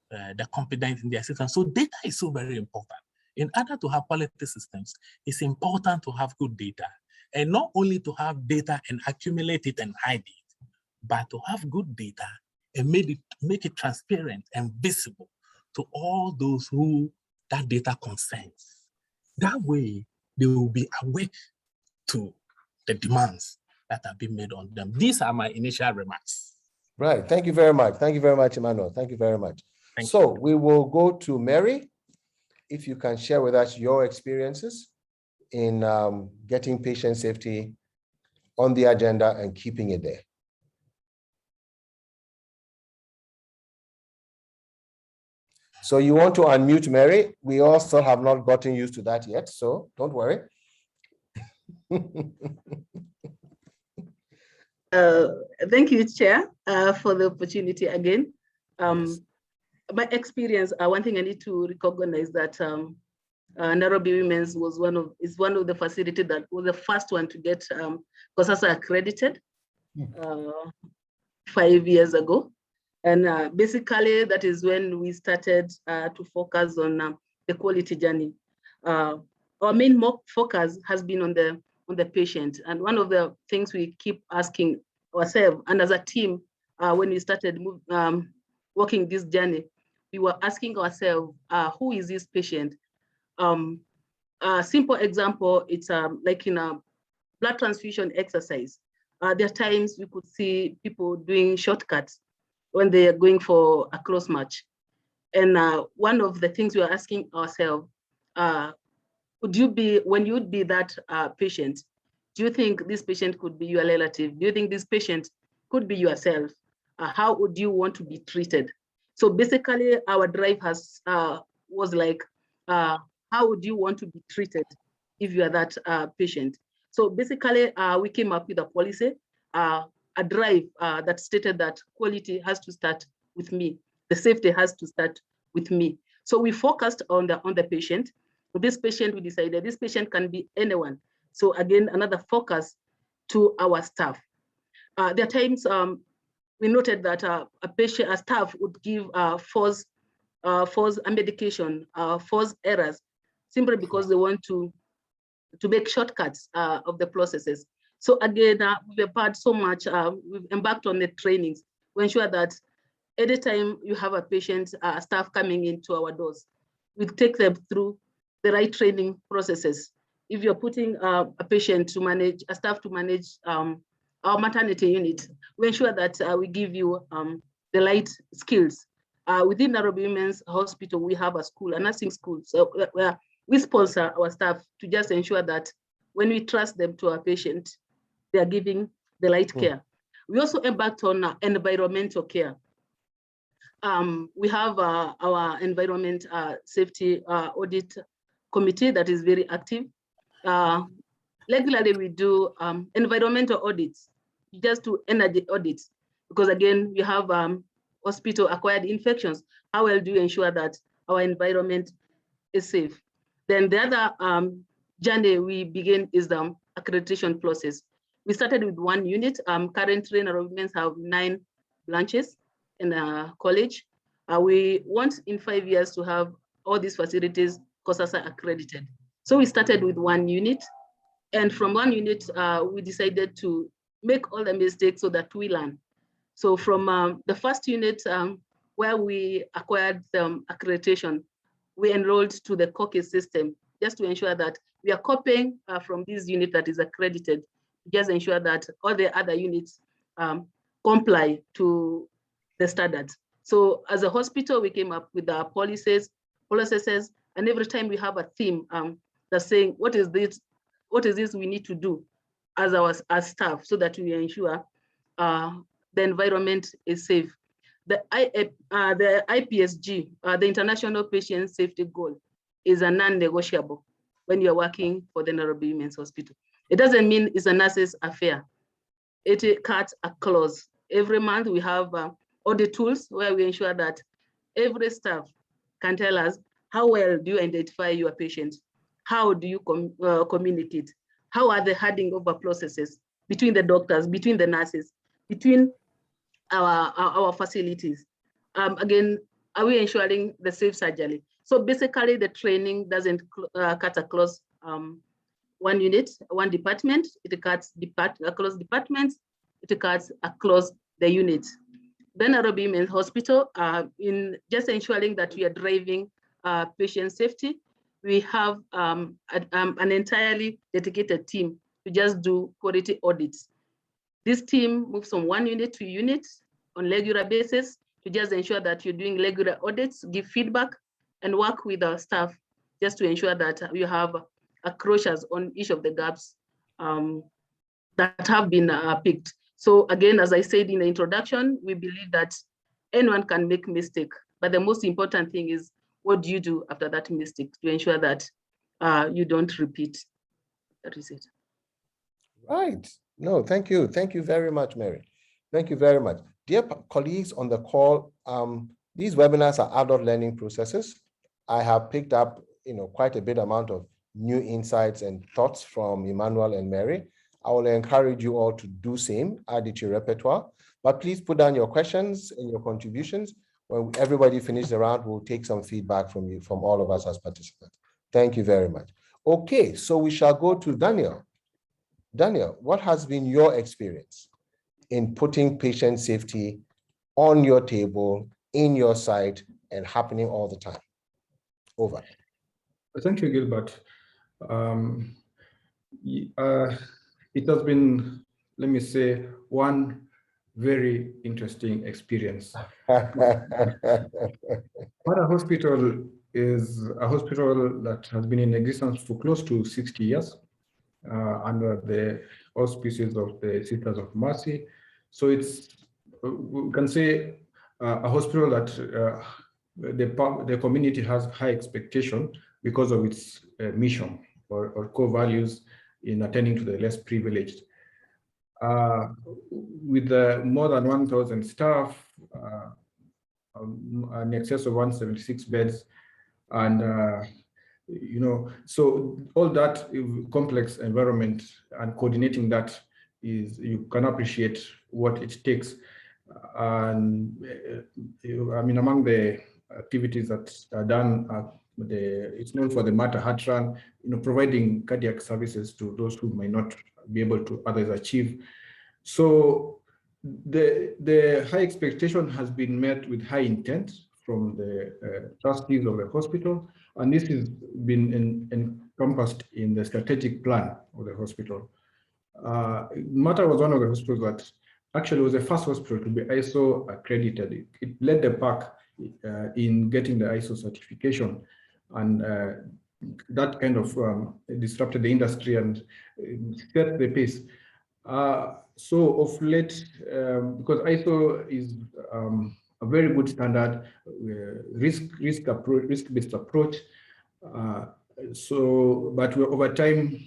the competence in their system. So data is so very important. In order to have quality systems, it's important to have good data. And not only to have data and accumulate it and hide it, but to have good data and make it transparent and visible to all those who that data concerns. That way, they will be awake to the demands that have been made on them. These are my initial remarks. Right. Thank you very much. Thank you very much, Emmanuel. Thank you very much. So we will go to Mary. If you can share with us your experiences in getting patient safety on the agenda and keeping it there. So you want to unmute Mary? We all still have not gotten used to that yet, so don't worry. Thank you, Chair, for the opportunity again. Yes. My experience, one thing I need to recognize that Nairobi Women's is one of the facilities that was the first one to get COSASA accredited 5 years ago. And basically, that is when we started to focus on the quality journey. Our main focus has been on the patient. And one of the things we keep asking ourselves, and as a team, when we started working this journey, we were asking ourselves, who is this patient? A simple example, it's like in a blood transfusion exercise. There are times we could see people doing shortcuts when they are going for a close match. And one of the things we are asking ourselves, when you'd be that patient, do you think this patient could be your relative? Do you think this patient could be yourself? How would you want to be treated? So basically, our drive was like, how would you want to be treated if you are that patient? So basically, we came up with a policy, a drive that stated that quality has to start with me. The safety has to start with me. So we focused on the patient. With this patient, we decided this patient can be anyone. So again, another focus to our staff. There are times we noted that a staff would give false medication, false errors, simply because they want to make shortcuts of the processes. So again, we've had so much, we've embarked on the trainings to ensure that anytime you have a patient, staff coming into our doors, we take them through the right training processes. If you're putting a patient to manage, a staff to manage our maternity unit, we ensure that we give you the right skills. Within Nairobi Women's Hospital, we have a school, a nursing school. So we sponsor our staff to just ensure that when we trust them to our patient, they are giving the right care. We also embarked on environmental care. We have our environment safety audit committee that is very active. Regularly, we do environmental audits, just to energy audits, because again, we have hospital-acquired infections. How well do you ensure that our environment is safe? Then the other journey we begin is the accreditation process. We started with one unit. Currently, Nairobi Women's have 9 branches in a college. We want in 5 years to have all these facilities COSASA accredited. So we started with one unit. And from one unit, we decided to make all the mistakes so that we learn. So from the first unit where we acquired the accreditation, we enrolled to the COCIS system just to ensure that we are copying from this unit that is accredited, just ensure that all the other units comply to the standards. So as a hospital, we came up with our policies, processes, and every time we have a theme that's saying, what is this we need to do as staff so that we ensure the environment is safe. The IPSG, the International Patient Safety Goal, is a non-negotiable when you're working for the Nairobi Women's Hospital. It doesn't mean it's a nurse's affair. It cuts a clause. Every month we have audit tools where we ensure that every staff can tell us how well do you identify your patients, how do you communicate, how are the handing over processes between the doctors, between the nurses, between our facilities. Again, are we ensuring the safe surgery? So basically the training doesn't cut across one unit, one department, it cuts across departments, it cuts across the units. The Nairobi Women's Hospital, in just ensuring that we are driving patient safety, we have an entirely dedicated team to just do quality audits. This team moves from one unit to unit on regular basis to just ensure that you're doing regular audits, give feedback, and work with our staff just to ensure that you have closures on each of the gaps that have been picked. So again, as I said in the introduction, we believe that anyone can make mistake, but the most important thing is what do you do after that mistake to ensure that you don't repeat. That is it. Right. No, thank you. Thank you very much, Mary. Thank you very much. Dear colleagues on the call, these webinars are adult learning processes. I have picked up, quite a bit amount of new insights and thoughts from Emmanuel and Mary. I will encourage you all to do same, add it to your repertoire, but please put down your questions and your contributions. When everybody finishes the round, we'll take some feedback from you, from all of us as participants. Thank you very much. Okay, so we shall go to Daniel. Daniel, what has been your experience in putting patient safety on your table, in your site, and happening all the time? Over. Thank you, Gilbert. It has been, let me say, one very interesting experience. Mata Hospital is a hospital that has been in existence for close to 60 years under the auspices of the Sisters of Mercy. So it's, we can say, a hospital that the community has high expectation because of its mission or core values in attending to the less privileged. With more than 1,000 staff, in excess of 176 beds, and so all that complex environment and coordinating that is, you can appreciate what it takes. And I mean, among the activities that are done, it's known for the Mata Heart Run, providing cardiac services to those who may not be able to others achieve. So the high expectation has been met with high intent from the trustees of the hospital, and this has been encompassed in the strategic plan of the hospital. Mata was one of the hospitals that actually was the first hospital to be ISO accredited. It led the pack in getting the ISO certification, and that kind of disrupted the industry and set the pace. So of late, because ISO is a very good standard, risk-based approach. But over time,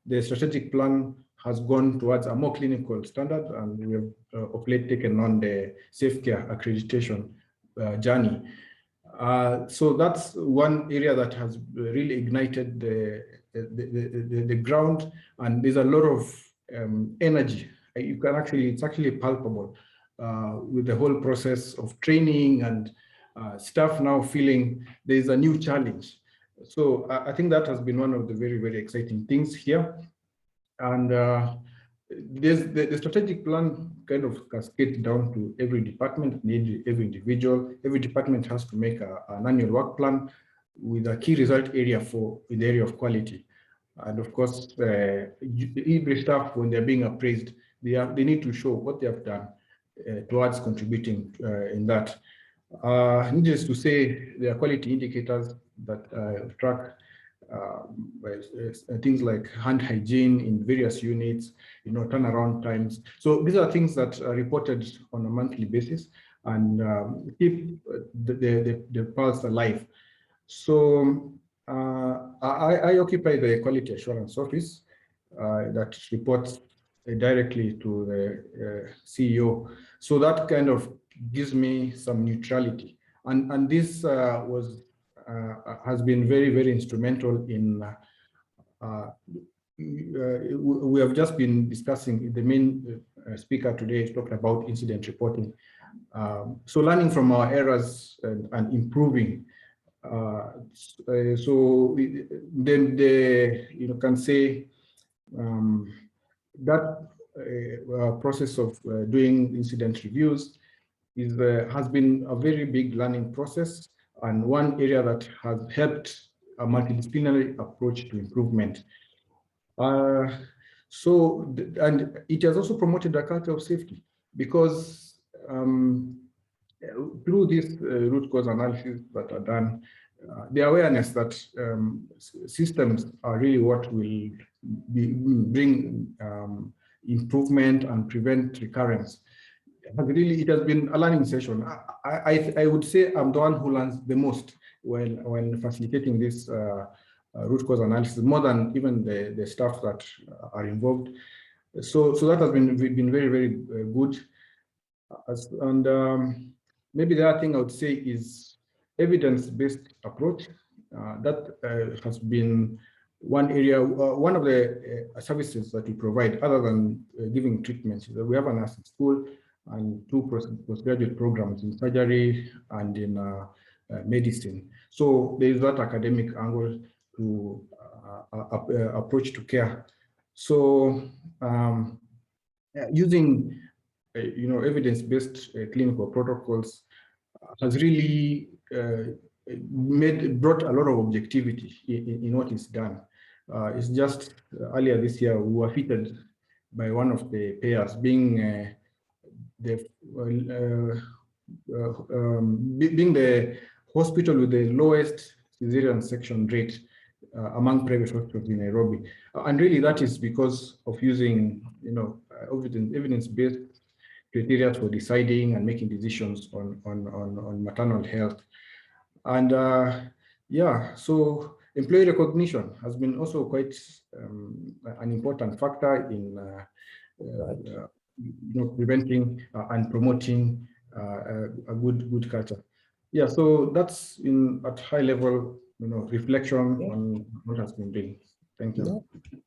the strategic plan has gone towards a more clinical standard, and we have of late taken on the safe care accreditation journey. So that's one area that has really ignited the ground, and there's a lot of energy. You can actually, it's actually palpable with the whole process of training and staff now feeling there's a new challenge. So I think that has been one of the very, very exciting things here. And there's the strategic plan kind of cascades down to every department, every individual. Every department has to make an annual work plan with a key result area in the area of quality. And of course, every staff, when they're being appraised, they need to show what they have done towards contributing in that. Needless to say, there are quality indicators that track things like hand hygiene in various units, turnaround times. So these are things that are reported on a monthly basis and keep the pulse alive. So I occupy the quality assurance office that reports directly to the CEO. So that kind of gives me some neutrality. And this has been very, very instrumental in, we have just been discussing, the main speaker today talked about incident reporting. So learning from our errors and improving. So then can say that process of doing incident reviews has been a very big learning process, and one area that has helped a multidisciplinary approach to improvement. And it has also promoted a culture of safety, because through this root cause analysis that are done, the awareness that systems are really what will bring improvement and prevent recurrence. It has been a learning session. I would say I'm the one who learns the most when facilitating this root cause analysis, more than even the staff that are involved. So that has been very, very good. And maybe the other thing I would say is evidence-based approach. That has been one area, one of the services that we provide, other than giving treatments. We have a nursing school and 2 postgraduate programs in surgery and in medicine. So there is that academic angle to approach to care. So using evidence-based clinical protocols has really brought a lot of objectivity in what is done. It's just earlier this year we were featured by one of the payers, being being the hospital with the lowest cesarean section rate among private hospitals in Nairobi. And really that is because of using evidence-based criteria for deciding and making decisions on maternal health. And yeah, so employee recognition has been also quite an important factor in preventing and promoting a good culture. Yeah, so that's at high level, reflection on what has been done. Thank you.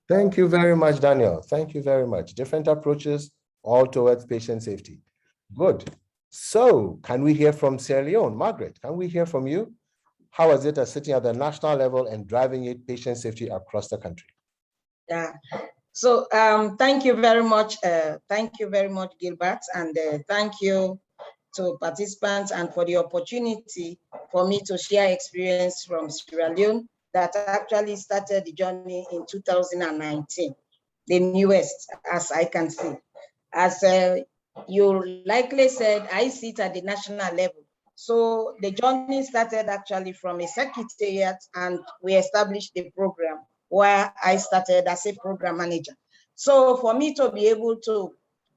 Thank you very much, Daniel. Thank you very much. Different approaches, all towards patient safety. Good. So can we hear from Sierra Leone? Margaret, can we hear from you? How is it sitting at the national level and driving patient safety across the country? Yeah. So thank you very much. Thank you very much, Gilbert. And thank you to participants and for the opportunity for me to share experience from Sierra Leone that actually started the journey in 2019, the newest, as I can see. As you likely said, I sit at the national level. So the journey started actually from a secretariat, and we established the program where I started as a program manager. So for me to be able to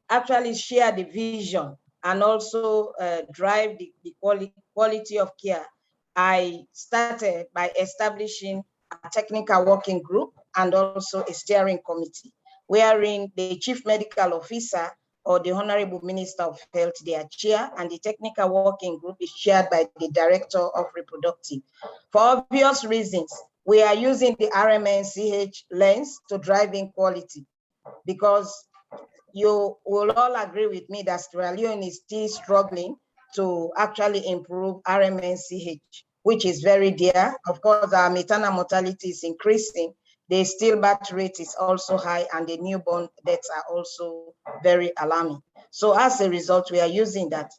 actually share the vision and also drive the quality of care, I started by establishing a technical working group and also a steering committee, wherein the chief medical officer or the Honorable Minister of Health, their chair, and the technical working group is chaired by the Director of Reproductive. For obvious reasons, we are using the RMNCH lens to drive in quality, because you will all agree with me that Sierra Leone is still struggling to actually improve RMNCH, which is very dear. Of course, our maternal mortality is increasing. The stillbirth rate is also high, and the newborn deaths are also very alarming. So as a result, we are using that.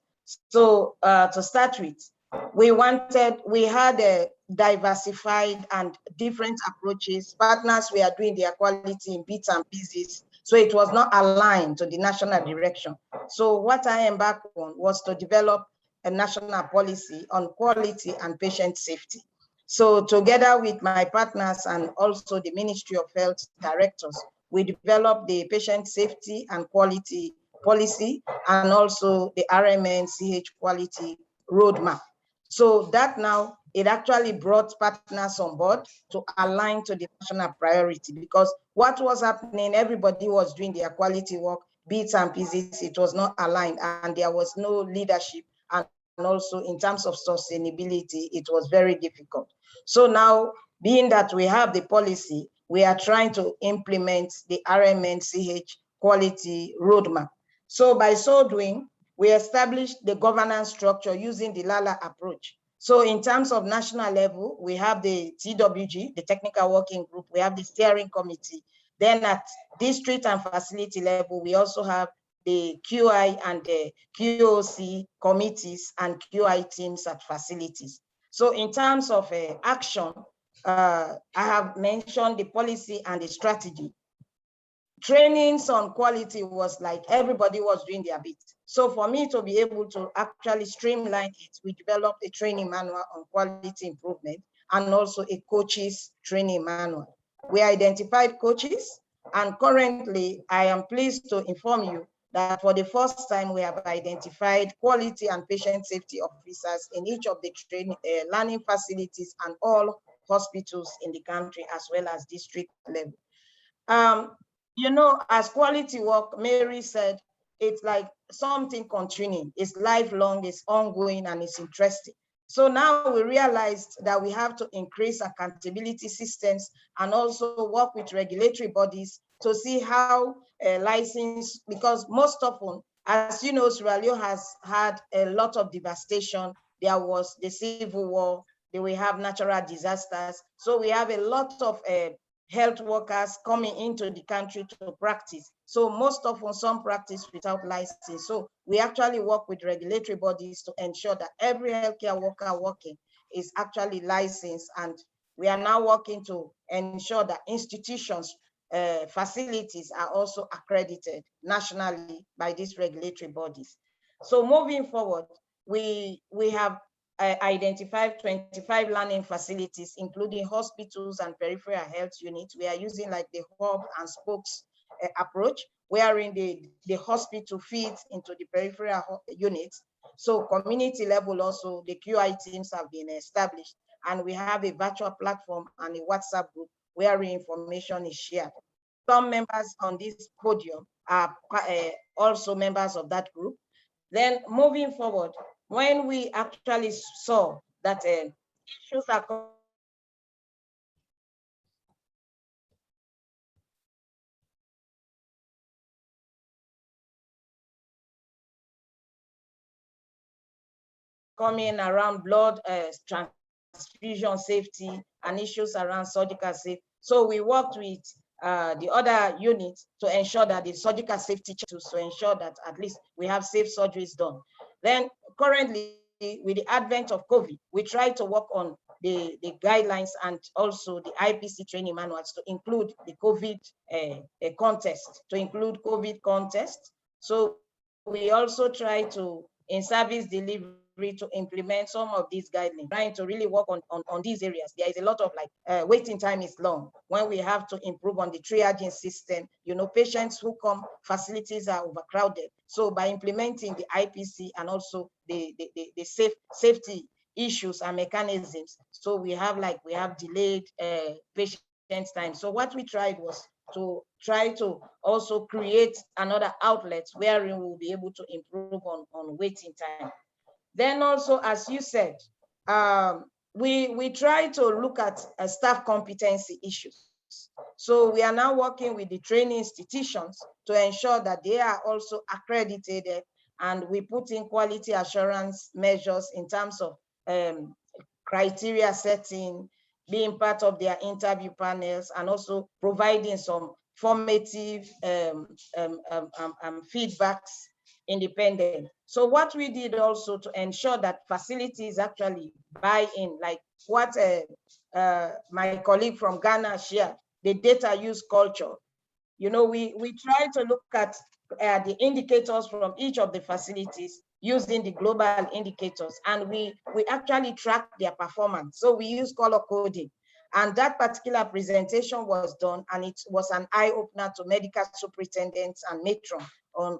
So to start with, we had a diversified and different approaches. Partners, we are doing their quality in bits and pieces. So it was not aligned to the national direction. So what I embarked on was to develop a national policy on quality and patient safety. So together with my partners and also the Ministry of Health directors, we developed the patient safety and quality policy and also the RMNCH quality roadmap. So that now, it actually brought partners on board to align to the national priority, because what was happening, everybody was doing their quality work, bits and pieces, it was not aligned, and there was no leadership. And also in terms of sustainability, it was very difficult. So now, being that we have the policy, we are trying to implement the RMNCH quality roadmap. So by so doing, we established the governance structure using the LALA approach. So in terms of national level, we have the TWG, the Technical Working Group, we have the steering committee. Then at district and facility level, we also have the QI and the QOC committees and QI teams at facilities. So in terms of action, I have mentioned the policy and the strategy. Trainings on quality was like everybody was doing their bit. So for me to be able to actually streamline it, we developed a training manual on quality improvement and also a coaches training manual. We identified coaches, and currently I am pleased to inform you that for the first time we have identified quality and patient safety officers in each of the training learning facilities and all hospitals in the country, as well as district level. You know, as quality work, Mary said, it's like something continuing, it's lifelong, it's ongoing, and it's interesting. So now we realized that we have to increase accountability systems and also work with regulatory bodies to see how license, because most often, as you know, Sierra Leone has had a lot of devastation. There was the civil war, we have natural disasters. So we have a lot of health workers coming into the country to practice. So most often some practice without license. So we actually work with regulatory bodies to ensure that every healthcare worker working is actually licensed. And we are now working to ensure that institutions, facilities are also accredited nationally by these regulatory bodies. So moving forward, we have identified 25 learning facilities, including hospitals and peripheral health units. We are using like the hub and spokes approach, wherein the hospital feeds into the peripheral units. So community level also, the QI teams have been established, and we have a virtual platform and a WhatsApp group where information is shared. Some members on this podium are also members of that group. Then moving forward, when we actually saw that issues are coming around blood transfusion safety and issues around surgical safety, so we worked with the other units to ensure that the surgical safety to ensure that at least we have safe surgeries done. Then currently, with the advent of COVID, we try to work on the guidelines and also the IPC training manuals to include the COVID contest, So we also try to, in service delivery, to implement some of these guidelines, trying to really work on these areas. There is a lot of like waiting time is long. When we have to improve on the triaging system, you know, patients who come, facilities are overcrowded. So by implementing the IPC and also the safety issues and mechanisms, so we have delayed patient time. So what we tried was to try to also create another outlet where we will be able to improve on waiting time. Then also, as you said, we try to look at staff competency issues. So we are now working with the training institutions to ensure that they are also accredited, and we put in quality assurance measures in terms of criteria setting, being part of their interview panels, and also providing some formative feedbacks independent. So what we did also to ensure that facilities actually buy in, like what my colleague from Ghana shared, the data use culture. You know, we try to look at the indicators from each of the facilities using the global indicators, and we actually track their performance. So we use color coding. And that particular presentation was done, and it was an eye-opener to medical superintendents and matron on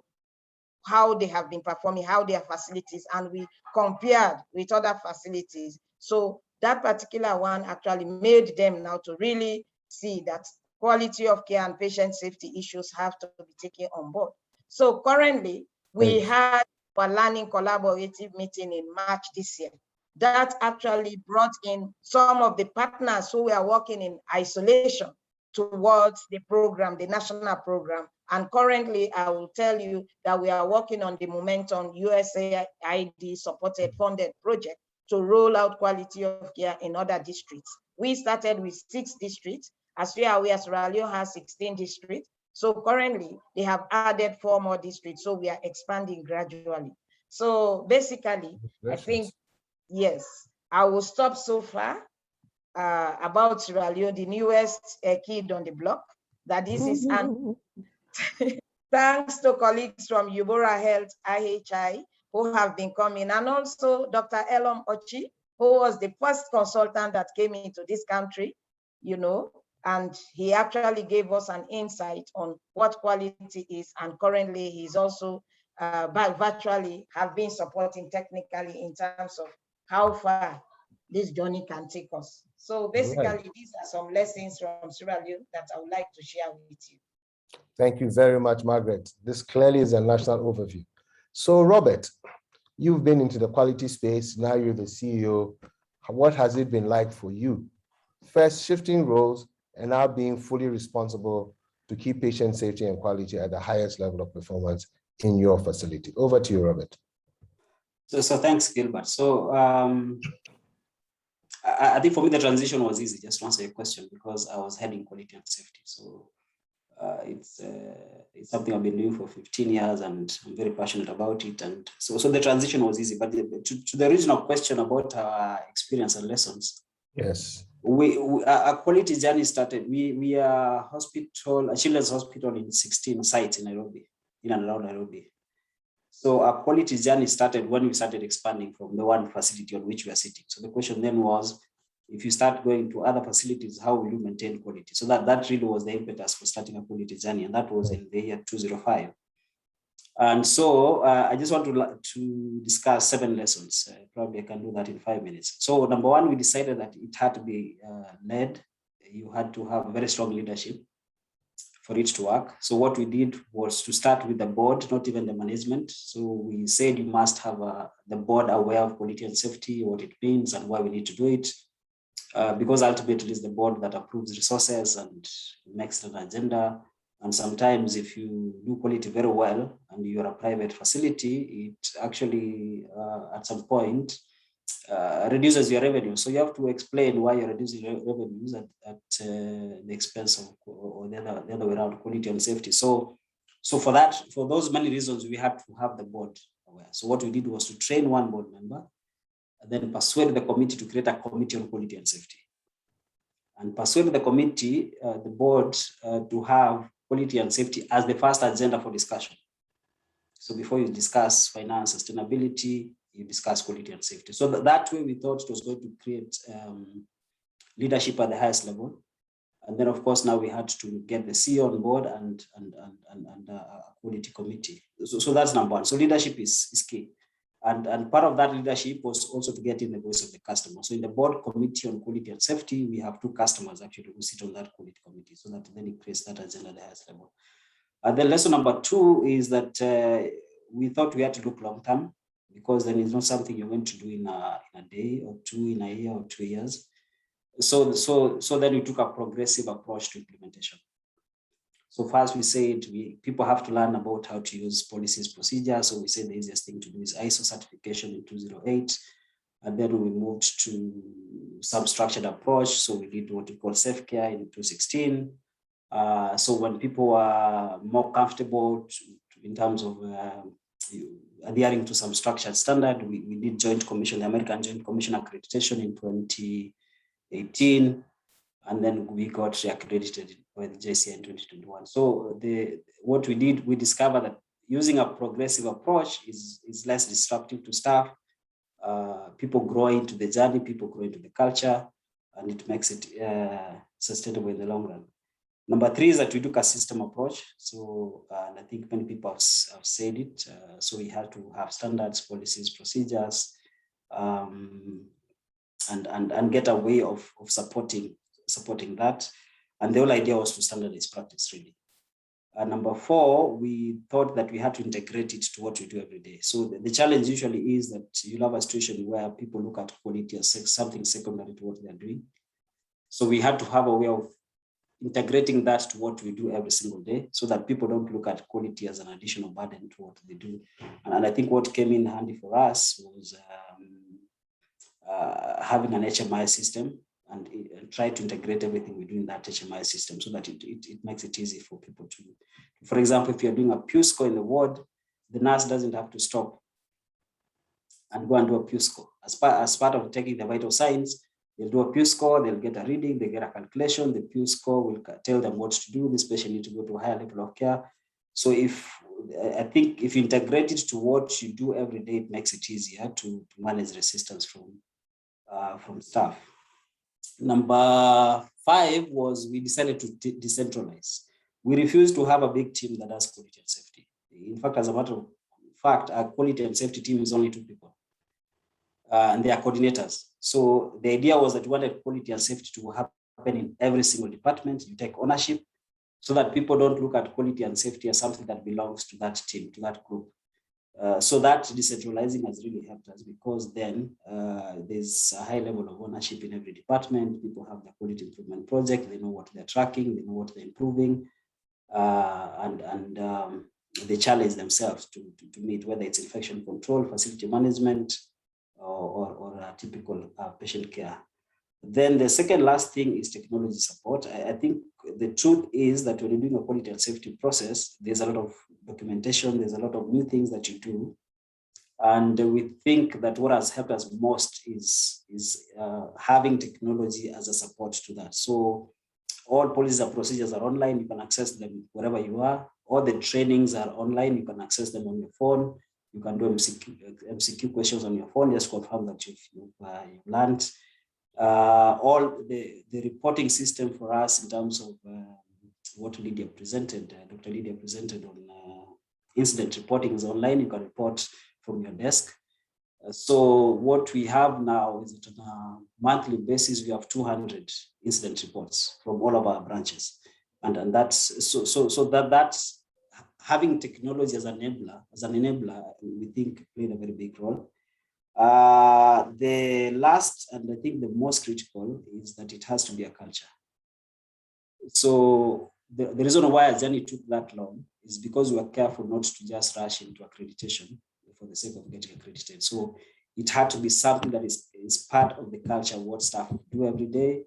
how they have been performing, how their facilities, and we compared with other facilities. So that particular one actually made them now to really see that quality of care and patient safety issues have to be taken on board. So currently, we had a learning collaborative meeting in March this year. That actually brought in some of the partners who were working in isolation towards the program, the national program. And currently, I will tell you that we are working on the Momentum USAID supported funded project to roll out quality of care in other districts. We started with 6 districts. As we are aware, Sierra Leone has 16 districts. So currently, they have added 4 more districts. So we are expanding gradually. So basically, I think, yes, I will stop so far about Sierra Leone, the newest kid on the block. That this is an thanks to colleagues from Ubora Health, IHI, who have been coming, and also Dr. Elom Ochi, who was the first consultant that came into this country, you know, and he actually gave us an insight on what quality is. And currently he's also virtually have been supporting technically in terms of how far this journey can take us. So basically, these are some lessons from Sierra Leone that I would like to share with you. Thank you very much, Margaret. This clearly is a national overview. So Robert, you've been into the quality space, now you're the CEO. What has it been like for you? First, shifting roles and now being fully responsible to keep patient safety and quality at the highest level of performance in your facility. Over to you, Robert. So thanks, Gilbert. So I think for me, the transition was easy, just to answer your question, because I was heading quality and safety. So it's something I've been doing for 15 years and I'm very passionate about it. And so the transition was easy, but to the original question about our experience and lessons. Yes. Our quality journey started, we are hospital, a children's hospital in 16 sites in Nairobi, in and around Nairobi. So our quality journey started when we started expanding from the one facility on which we are sitting. So the question then was, if you start going to other facilities, how will you maintain quality? So that really was the impetus for starting a quality journey, and that was in the year 2005. And so I just want to discuss 7 lessons. Probably I can do that in 5 minutes. So number 1, we decided that it had to be led. You had to have very strong leadership for it to work. So what we did was to start with the board, not even the management. So we said you must have the board aware of quality and safety, what it means and why we need to do it. Because ultimately it's the board that approves resources and makes an agenda. And sometimes if you do quality very well and you're a private facility, it actually at some point reduces your revenue. So you have to explain why you're reducing revenues at the expense of, or the other way around, quality and safety. So for those many reasons, we had to have the board aware. So what we did was to train one board member and then persuade the committee to create a committee on quality and safety. And persuade the committee, the board, to have quality and safety as the first agenda for discussion. So before you discuss finance, sustainability, you discuss quality and safety. So that way we thought it was going to create leadership at the highest level. And then of course, now we had to get the CEO on board and a quality committee. So that's number 1. So leadership is key. And part of that leadership was also to get in the voice of the customer. So in the board committee on quality and safety, we have 2 customers actually who sit on that quality committee. So that then it creates that agenda at the highest level. And then lesson number 2 is that we thought we had to look long term, because then it's not something you're going to do in a day or 2, in a year or 2 years. So then we took a progressive approach to implementation. So first we said people have to learn about how to use policies, procedures. So we said the easiest thing to do is ISO certification in 2008. And then we moved to some structured approach. So we did what we call safe care in 2016. So when people were more comfortable in terms of adhering to some structured standard, we did Joint Commission, the American Joint Commission accreditation in 2018. And then we got reaccredited with JCI in 2021. So what we did, we discovered that using a progressive approach is less disruptive to staff. People grow into the journey, people grow into the culture, and it makes it sustainable in the long run. Number 3 is that we took a system approach. So and I think many people have said it. So we had to have standards, policies, procedures, and get a way of supporting that. And the whole idea was to standardize practice, really. Number 4, we thought that we had to integrate it to what we do every day. So the challenge usually is that you'll have a situation where people look at quality as something secondary to what they're doing. So we had to have a way of integrating that to what we do every single day so that people don't look at quality as an additional burden to what they do. And I think what came in handy for us was having an HMI system and try to integrate everything we do in that HMI system so that it makes it easy for people to, for example, if you're doing a Pew score in the ward, the nurse doesn't have to stop and go and do a Pew score. As part of taking the vital signs, they'll do a Pew score, they'll get a reading, they get a calculation, the Pew score will tell them what to do. This patient needs to go to a higher level of care. So I think if you integrate it to what you do every day, it makes it easier to manage resistance from staff. Number 5 was we decided to decentralize. We refused to have a big team that does quality and safety. In fact, as a matter of fact, our quality and safety team is only 2 people. And they are coordinators. So the idea was that we wanted quality and safety to happen in every single department. You take ownership so that people don't look at quality and safety as something that belongs to that team, to that group. So that decentralizing has really helped us because then there's a high level of ownership in every department. People have the quality improvement project. They know what they're tracking. They know what they're improving. And they challenge themselves to meet, whether it's infection control, facility management, or typical patient care. Then the second last thing is technology support. I think the truth is that when you're doing a quality and safety process, there's a lot of documentation, there's a lot of new things that you do. And we think that what has helped us most is having technology as a support to that. So all policies and procedures are online. You can access them wherever you are. All the trainings are online. You can access them on your phone. You can do MCQ questions on your phone, just confirm that you've learned. All the reporting system for us in terms of what Lydia presented, Dr. Lydia presented on incident reporting is online. You can report from your desk. So what we have now is that on a monthly basis, we have 200 incident reports from all of our branches. And that's so that's having technology as an enabler, we think played a very big role. The last, and I think the most critical, is that it has to be a culture. So the reason why our journey took that long is because we were careful not to just rush into accreditation for the sake of getting accredited. So it had to be something that is part of the culture, what staff do every day.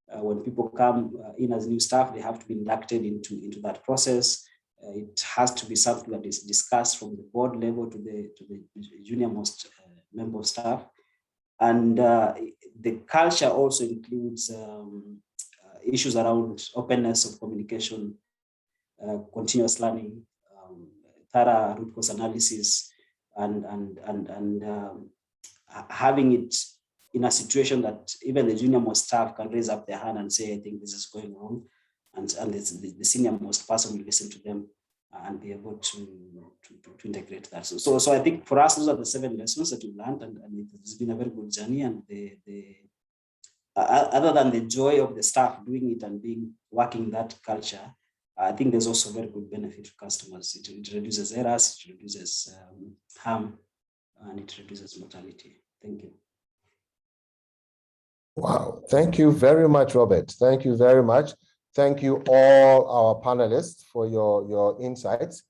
When people come in as new staff, they have to be inducted into that process. It has to be something that is discussed from the board level to the junior most member of staff. And the culture also includes issues around openness of communication, continuous learning, thorough root cause analysis, and having it in a situation that even the junior most staff can raise up their hand and say, I think this is going wrong. And the senior most person will listen to them and be able to integrate that. So I think for us, those are the 7 lessons that we learned, and it's been a very good journey. And other than the joy of the staff doing it and working that culture, I think there's also very good benefit to customers. It reduces errors, it reduces harm, and it reduces mortality. Thank you. Wow, thank you very much, Robert. Thank you very much. Thank you all our panelists for your insights.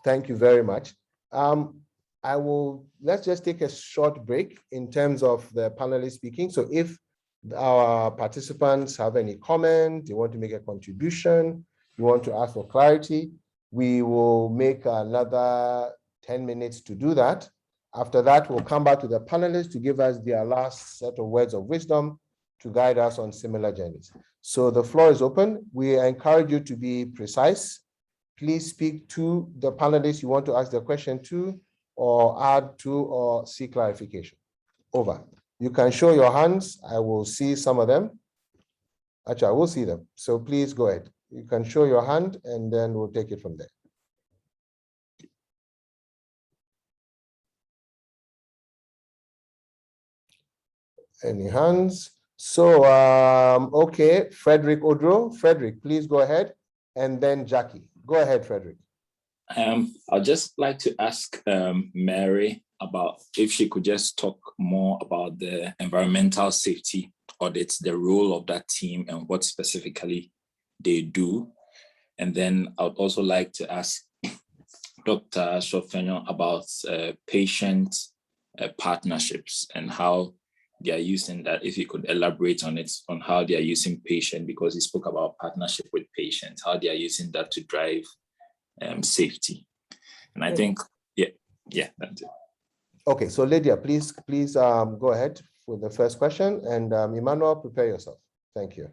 Thank you very much. Let's just take a short break in terms of the panelists speaking. So if our participants have any comment, they want to make a contribution, you want to ask for clarity, we will make another 10 minutes to do that. After that, we'll come back to the panelists to give us their last set of words of wisdom to guide us on similar journeys. So the floor is open. We encourage you to be precise. Please speak to the panelists you want to ask the question to, or add to, or seek clarification. Over. You can show your hands. I will see some of them. Actually, I will see them. So please go ahead. You can show your hand and then we'll take it from there. Any hands? So, okay, Frederick Odro. Frederick, please go ahead. And then Jackie. Go ahead, Frederick. I'd just like to ask Mary about if she could just talk more about the environmental safety audits, the role of that team, and what specifically they do. And then I would also like to ask Dr. Srofenyo about patient partnerships and how they are using that, if you could elaborate on it, on how they are using patient, because he spoke about partnership with patients, how they are using that to drive safety. And I think, yeah, that's it. Okay, so Lydia, please go ahead with the first question, and Emmanuel, prepare yourself. Thank you.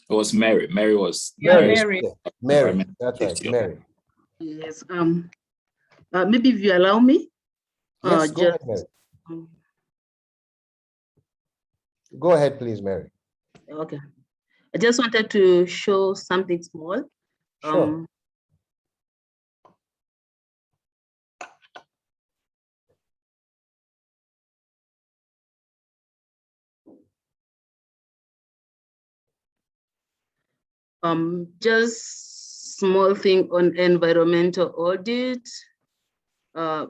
It was Mary. Mary was. Mary. That's right, Mary. Yes. Maybe if you allow me. Yes, go ahead, Mary. Go ahead, please, Mary. Okay. I just wanted to show something small. Sure. Just small thing on environmental audit. How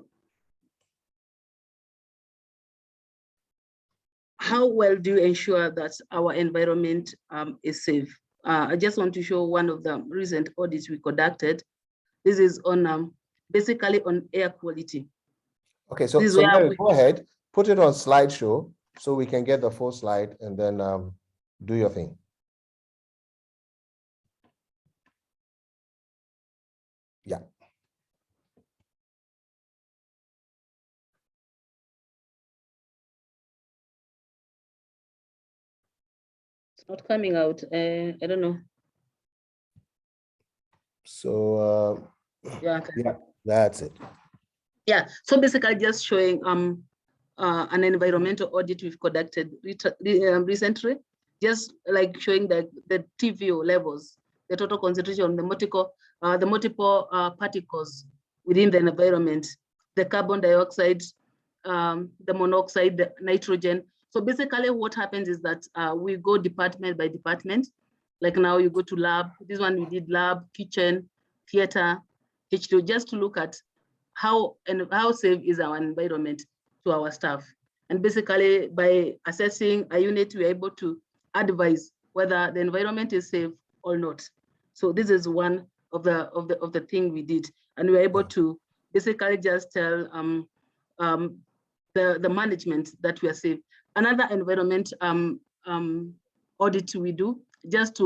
well do you ensure that our environment is safe? I just want to show one of the recent audits we conducted. This is on basically on air quality. Okay, so Mary, go ahead, put it on slideshow so we can get the full slide, and then do your thing. Yeah. It's not coming out. I don't know. So yeah, that's it. Yeah, so basically just showing an environmental audit we've conducted recently, just like showing the TVO levels, the total concentration of the multiple particles within the environment, the carbon dioxide, the monoxide, the nitrogen. So basically what happens is that we go department by department. Like now you go to lab, this one we did lab, kitchen, theater, H2, just to look at how safe is our environment to our staff. And basically by assessing a unit, we're able to advise whether the environment is safe or not. So this is one of the thing we did. And we were able to basically just tell the management that we are safe. Another environment audit we do, just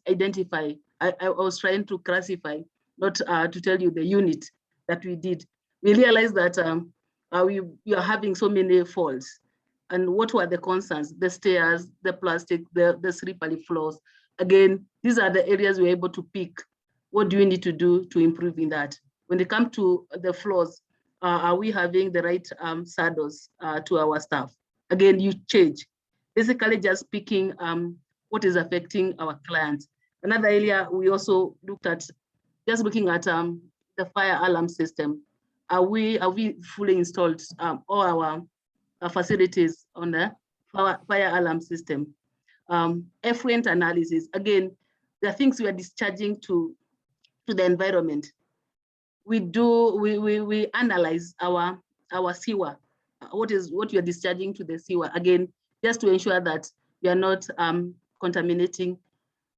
identify, I was trying to classify, not to tell you the unit that we did. We realized that we are having so many faults. And what were the concerns? The stairs, the plastic, the slippery floors. Again, these are the areas we're able to pick. What do we need to do to improve in that? When it comes to the floors, are we having the right saddles to our staff? Again, you change. Basically just picking what is affecting our clients. Another area we also looked at, just looking at the fire alarm system. Are we fully installed all our facilities on the fire alarm system? Effluent analysis, again, the things we are discharging to the environment. We analyze our sewer, what we are discharging to the sewer, again, just to ensure that we are not contaminating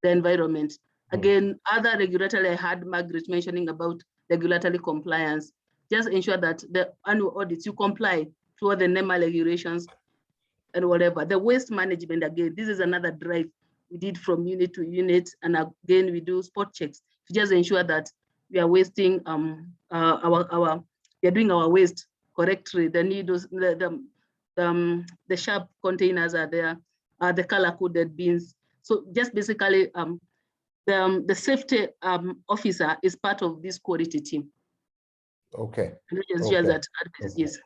the environment. Again, other regulatory, I had Margaret mentioning about regulatory compliance. Just ensure that the annual audits, you comply to all the NEMA regulations and whatever. The waste management, again, this is another drive we did from unit to unit. And again, we do spot checks to just ensure that we are wasting we are doing our waste correctly. The needles, the sharp containers are there, the color-coded bins. So just basically, the safety officer is part of this quality team. Okay. Okay. That yes.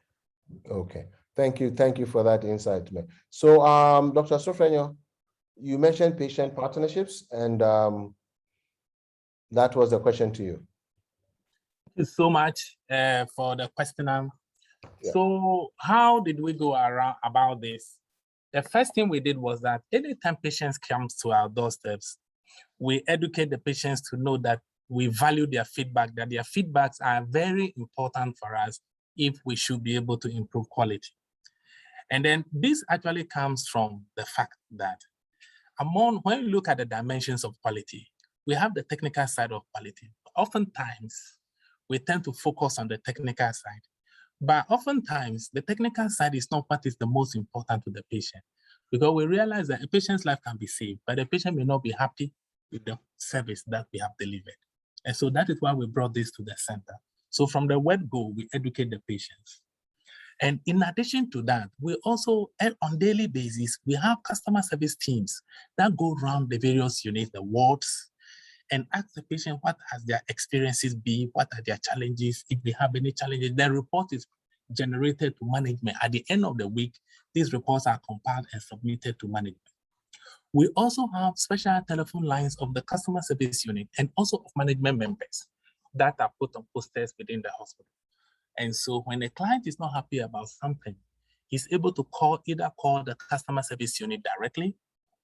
Okay. Thank you for that insight, man. So, Dr. Srofenyo, you mentioned patient partnerships, and that was the question to you. Thank you so much for the question. Yeah. So, how did we go about this? The first thing we did was that anytime patients come to our doorsteps, we educate the patients to know that we value their feedback, that their feedbacks are very important for us if we should be able to improve quality. And then this actually comes from the fact that when you look at the dimensions of quality, we have the technical side of quality. Oftentimes, we tend to focus on the technical side, but oftentimes the technical side is not what is the most important to the patient, because we realize that a patient's life can be saved, but the patient may not be happy with the service that we have delivered. And so that is why we brought this to the center. So from the word go, we educate the patients. And in addition to that, we also, on daily basis, we have customer service teams that go around the various units, the wards, and ask the patient what has their experiences been, what are their challenges, if they have any challenges. The report is generated to management. At the end of the week, these reports are compiled and submitted to management. We also have special telephone lines of the customer service unit and also of management members that are put on posters within the hospital. And so when a client is not happy about something, he's able to either call the customer service unit directly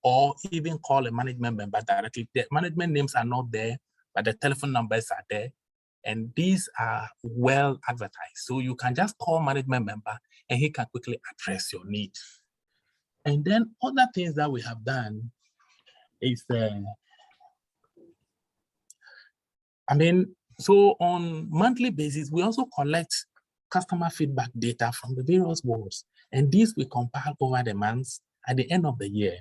or even call a management member directly. The management names are not there, but the telephone numbers are there. And these are well advertised. So you can just call management member and he can quickly address your needs. And then other things that we have done is, so on monthly basis, we also collect customer feedback data from the various wards. And these we compile over the months. At the end of the year,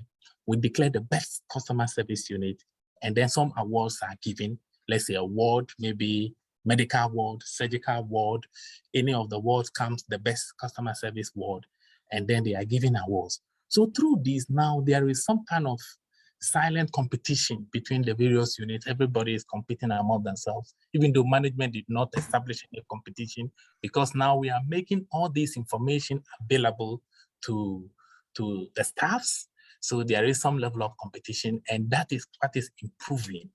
we declare the best customer service unit, and then some awards are given. Let's say a ward, maybe medical ward, surgical ward, any of the wards comes the best customer service ward, and then they are given awards. So through this, now there is some kind of silent competition between the various units. Everybody is competing among themselves, even though management did not establish a competition, because now we are making all this information available to the staffs. So there is some level of competition, and that is what is improving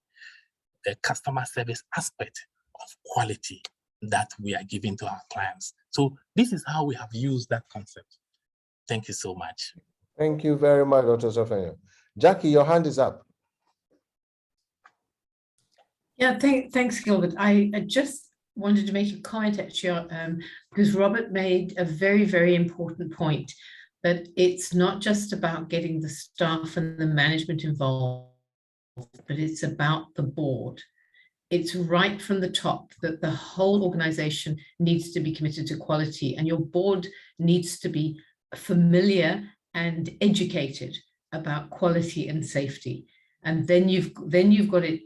the customer service aspect of quality that we are giving to our clients. So this is how we have used that concept. Thank you so much. Thank you very much, Dr. Sofenyo. Jackie, your hand is up. Yeah, thanks, Gilbert. I just wanted to make a comment actually, because Robert made a very, very important point, that it's not just about getting the staff and the management involved, but it's about the board. It's right from the top that the whole organization needs to be committed to quality, and your board needs to be familiar and educated about quality and safety. And then you've got it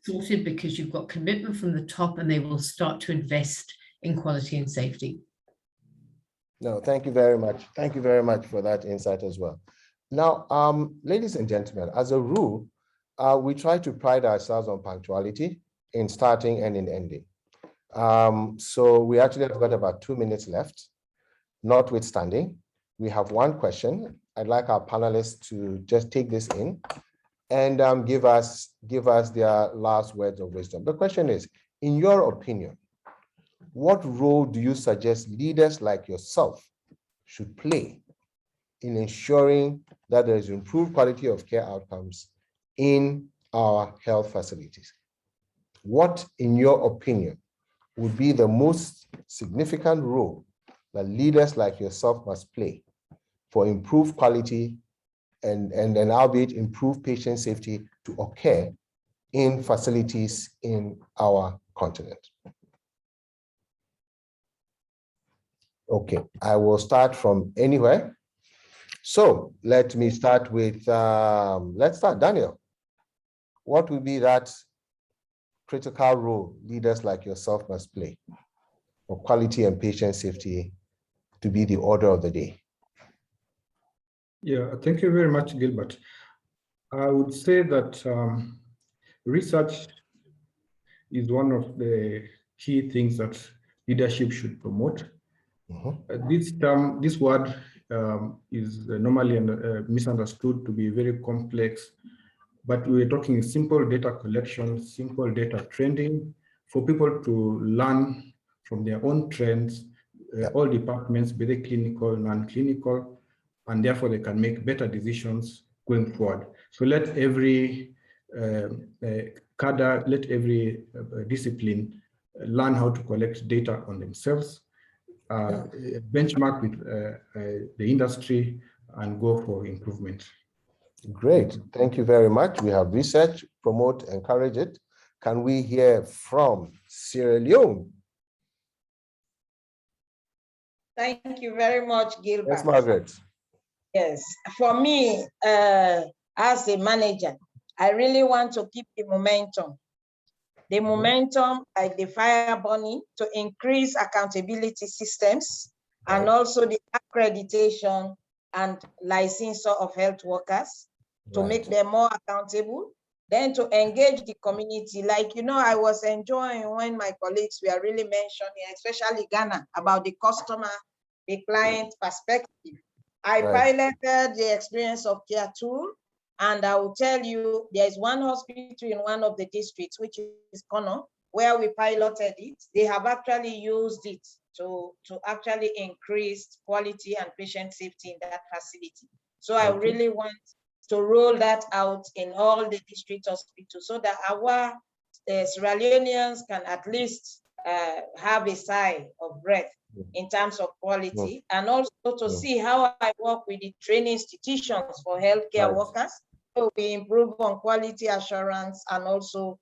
sorted, because you've got commitment from the top, and they will start to invest in quality and safety. No, thank you very much. Thank you very much for that insight as well. Now, ladies and gentlemen, as a rule, we try to pride ourselves on punctuality in starting and in ending. So we actually have got about 2 minutes left. Notwithstanding, we have one question. I'd like our panelists to just take this in and give us their last words of wisdom. The question is, in your opinion, what role do you suggest leaders like yourself should play in ensuring that there is improved quality of care outcomes in our health facilities? What, in your opinion, would be the most significant role that leaders like yourself must play for improved quality and albeit improved patient safety to occur in facilities in our continent? Okay, I will start from anywhere. So let me start with, let's start, Daniel. What would be that critical role leaders like yourself must play for quality and patient safety to be the order of the day? Yeah, thank you very much, Gilbert. I would say that research is one of the key things that leadership should promote. This word is normally misunderstood to be very complex, but we're talking simple data collection, simple data trending for people to learn from their own trends, all departments, be they clinical, non-clinical, and therefore they can make better decisions going forward. So let every cadre, let every discipline learn how to collect data on themselves benchmark with the industry and go for improvement. Great, thank you very much. We have research, promote, encourage it. Can we hear from Sierra Leone? Thank you very much, Gilbert. Yes, Margaret. Yes, for me, as a manager, I really want to keep the momentum. The momentum like the fire burning to increase accountability systems and also the accreditation and licensure of health workers to make them more accountable, then to engage the community. Like, you know, I was enjoying when my colleagues were really mentioning, especially Ghana, about the customer, the client perspective. I piloted the experience of Care Tool, and I will tell you, there is one hospital in one of the districts, which is Kono, where we piloted it. They have actually used it to actually increase quality and patient safety in that facility. So I really want to roll that out in all the district hospitals so that our Sierra Leoneans can at least have a sigh of breath in terms of quality, and also to see how I work with the training institutions for healthcare workers, so we improve on quality assurance and also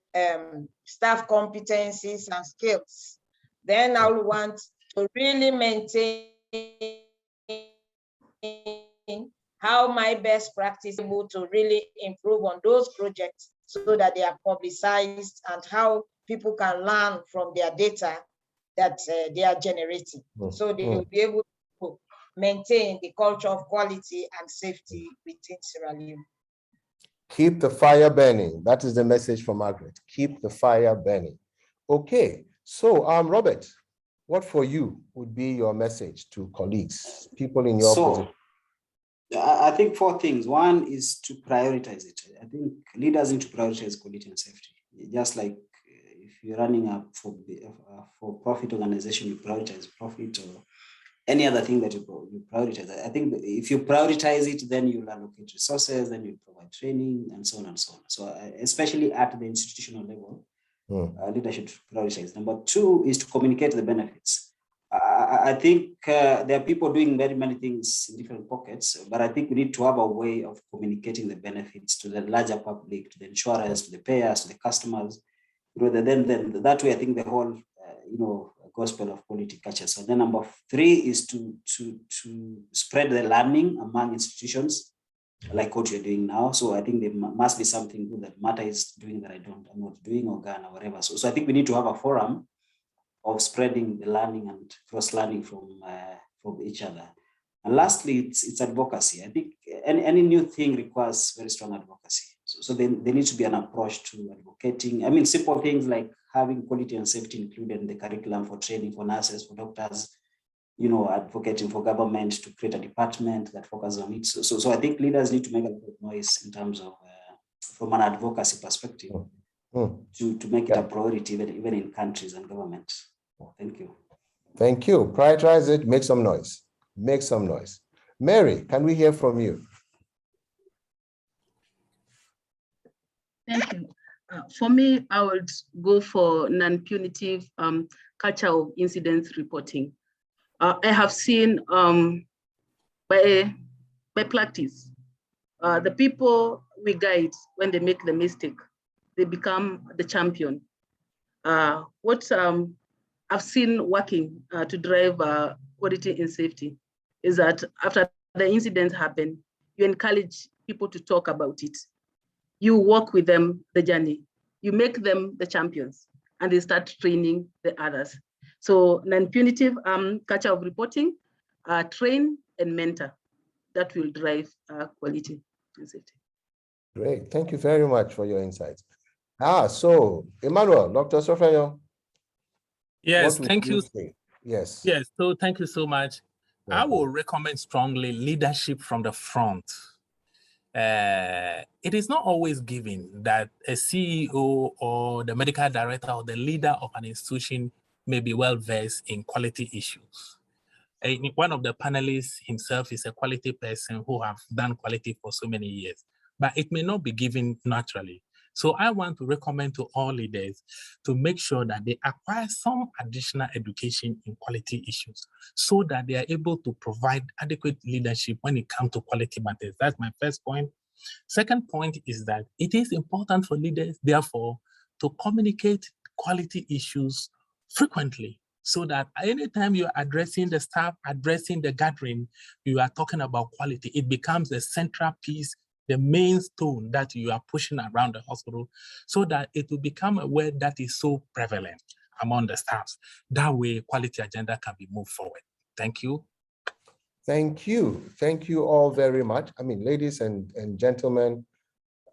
staff competencies and skills. Then I will want to really maintain how my best practice is able to really improve on those projects so that they are publicized and how people can learn from their data that they are generating. So they will be able to maintain the culture of quality and safety within Sierra Leone. Keep the fire burning. That is the message for Margaret. Keep the fire burning. Okay, so Robert, what for you would be your message to colleagues, people in your position? I think 4 things. One is to prioritize it. I think leaders need to prioritize quality and safety. Just like if you're running a for-profit organization, you prioritize profit or any other thing that you prioritize. I think if you prioritize it, then you'll allocate resources, then you provide training, and so on and so on. So especially at the institutional level, leadership should prioritize. Number 2 is to communicate the benefits. I think there are people doing very many things in different pockets, but I think we need to have a way of communicating the benefits to the larger public, to the insurers, to the payers, to the customers. Then that way, I think the whole, gospel of quality catches. So then number 3 is to spread the learning among institutions, like what you're doing now. So I think there must be something good that Mata is doing that I'm not doing, or Ghana, or whatever. So I think we need to have a forum of spreading the learning and cross-learning from each other. And lastly, it's advocacy. I think any new thing requires very strong advocacy. So there needs to be an approach to advocating. I mean, simple things like having quality and safety included in the curriculum for training for nurses, for doctors, advocating for government to create a department that focuses on it. So I think leaders need to make a lot of noise in terms of, from an advocacy perspective, to make it a priority, even in countries and governments. Thank you. Thank you. Prioritize it, make some noise. Make some noise. Mary, can we hear from you? Thank you. For me, I would go for non-punitive culture of incident reporting. I have seen by practice, the people we guide, when they make the mistake, they become the champion. What I've seen working to drive quality and safety is that after the incident happened, you encourage people to talk about it. You walk with them the journey. You make them the champions, and they start training the others. So non-punitive culture of reporting, train and mentor, that will drive quality and safety. Great, thank you very much for your insights. So Emmanuel, Dr. Sofeyo. Yes, thank you. Yes. Yes, so thank you so much. I will recommend strongly leadership from the front. It is not always given that a CEO or the medical director or the leader of an institution may be well versed in quality issues. One of the panelists himself is a quality person who have done quality for so many years, but it may not be given naturally. So I want to recommend to all leaders to make sure that they acquire some additional education in quality issues so that they are able to provide adequate leadership when it comes to quality matters. That's my first point. Second point is that it is important for leaders, therefore, to communicate quality issues frequently so that anytime you're addressing the staff, addressing the gathering, you are talking about quality. It becomes the central piece, the main stone that you are pushing around the hospital so that it will become a word that is so prevalent among the staffs. That way, quality agenda can be moved forward. Thank you. Thank you. Thank you all very much. I mean, ladies and gentlemen,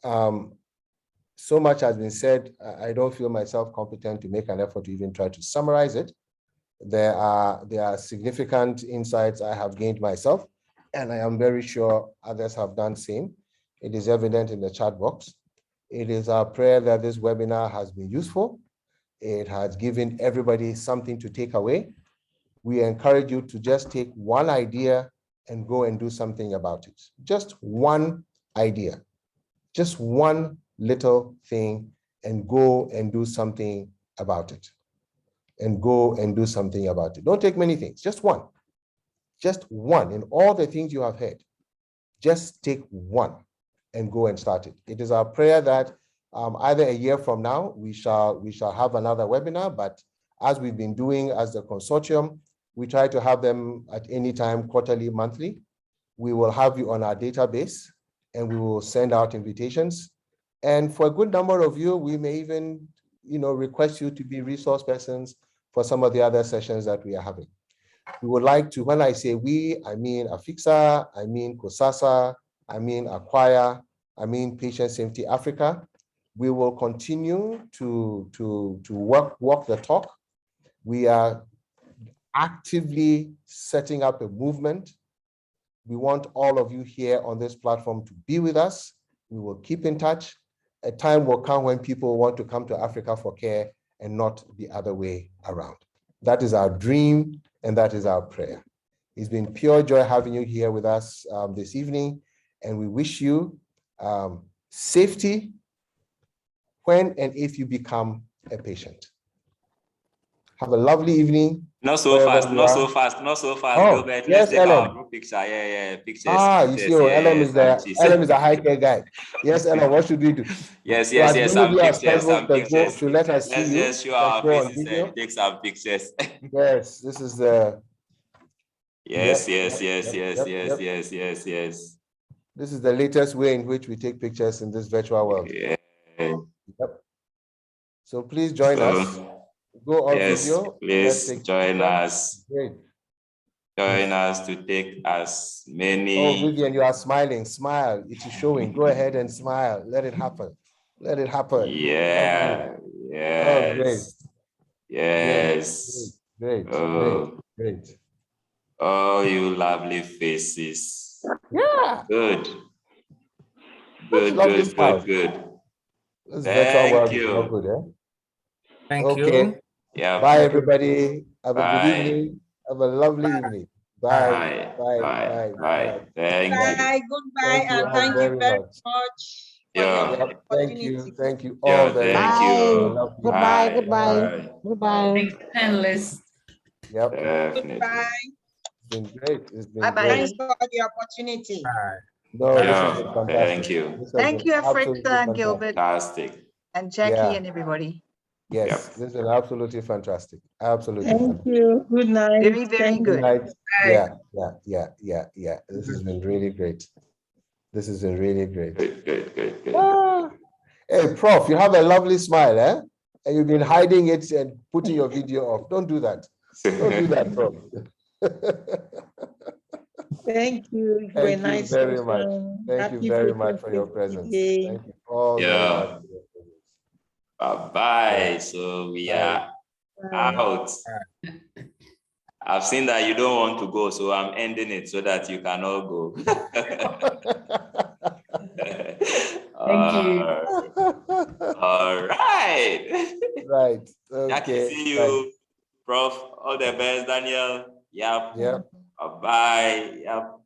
so much has been said. I don't feel myself competent to make an effort to even try to summarize it. There are significant insights I have gained myself, and I am very sure others have done the same. It is evident in the chat box. It is our prayer that this webinar has been useful. It has given everybody something to take away. We encourage you to just take one idea and go and do something about it. Just one idea, just one little thing, and go and do something about it. And go and do something about it. Don't take many things, just one. Just one in all the things you have heard. Just take one and go and start it. It is our prayer that either a year from now, we shall have another webinar, but as we've been doing as the consortium, we try to have them at any time, quarterly, monthly. We will have you on our database and we will send out invitations. And for a good number of you, we may even request you to be resource persons for some of the other sessions that we are having. We would like to, when I say we, I mean AFICSA, I mean COSASA, I mean Acquire, I mean Patient Safety Africa. We will continue to walk the talk. We are actively setting up a movement. We want all of you here on this platform to be with us. We will keep in touch. A time will come when people want to come to Africa for care and not the other way around. That is our dream and that is our prayer. It's been pure joy having you here with us this evening, and we wish you safety when and if you become a patient. Have a lovely evening. Not so fast, not so fast, not so fast, Oh, Gilbert. yes, Let's take Ellen. our group picture. Yeah, pictures. You see, Ellen is the high care guy. Yes, Ellen, what should we do? Yes, some pictures. To let us see Let's you. just show our faces and take some pictures. Yes, this is the. Yes. This is the latest way in which we take pictures in this virtual world. Yeah. Yep. So please join us. Go on video. Please join us. Great. Join us to take as many. Oh, Vivian, you are smiling. Smile. It is showing. Go ahead and smile. Let it happen. Let it happen. Yeah. Oh, Yes. Yes. Great. Oh, you lovely faces. Yeah. Good. This Thank you. Good, eh? Thank you. Yeah. Bye, everybody. Have a good evening. Have a lovely evening. Bye. Thank you. Goodbye, and thank you very much. Thank you all very much. Thank you. Goodbye. Thanks, panelists. Yep. Goodbye. It's been great. It's been Bye-bye. great. Thanks for the opportunity. No, this has been fantastic. Thank you. Thank you, Africa, Gilbert, Fantastic. and Jackie, and everybody. Yes, this is absolutely fantastic. Absolutely. Thank you. Good night. Very, very good. Good night. Yeah. This has been really great. Good. Hey, Prof, you have a lovely smile, eh? And you've been hiding it and putting your video off. Don't do that. Don't do that, Prof. Thank you. Thank you very much. Thank you very much for your presence. Thank you all very much. Bye-bye. So we are out. I've seen that you don't want to go, so I'm ending it so that you can all go. Thank you. All right. Right. Okay. See you, Prof. All the best, Daniel. Yep. Bye-bye. Yep.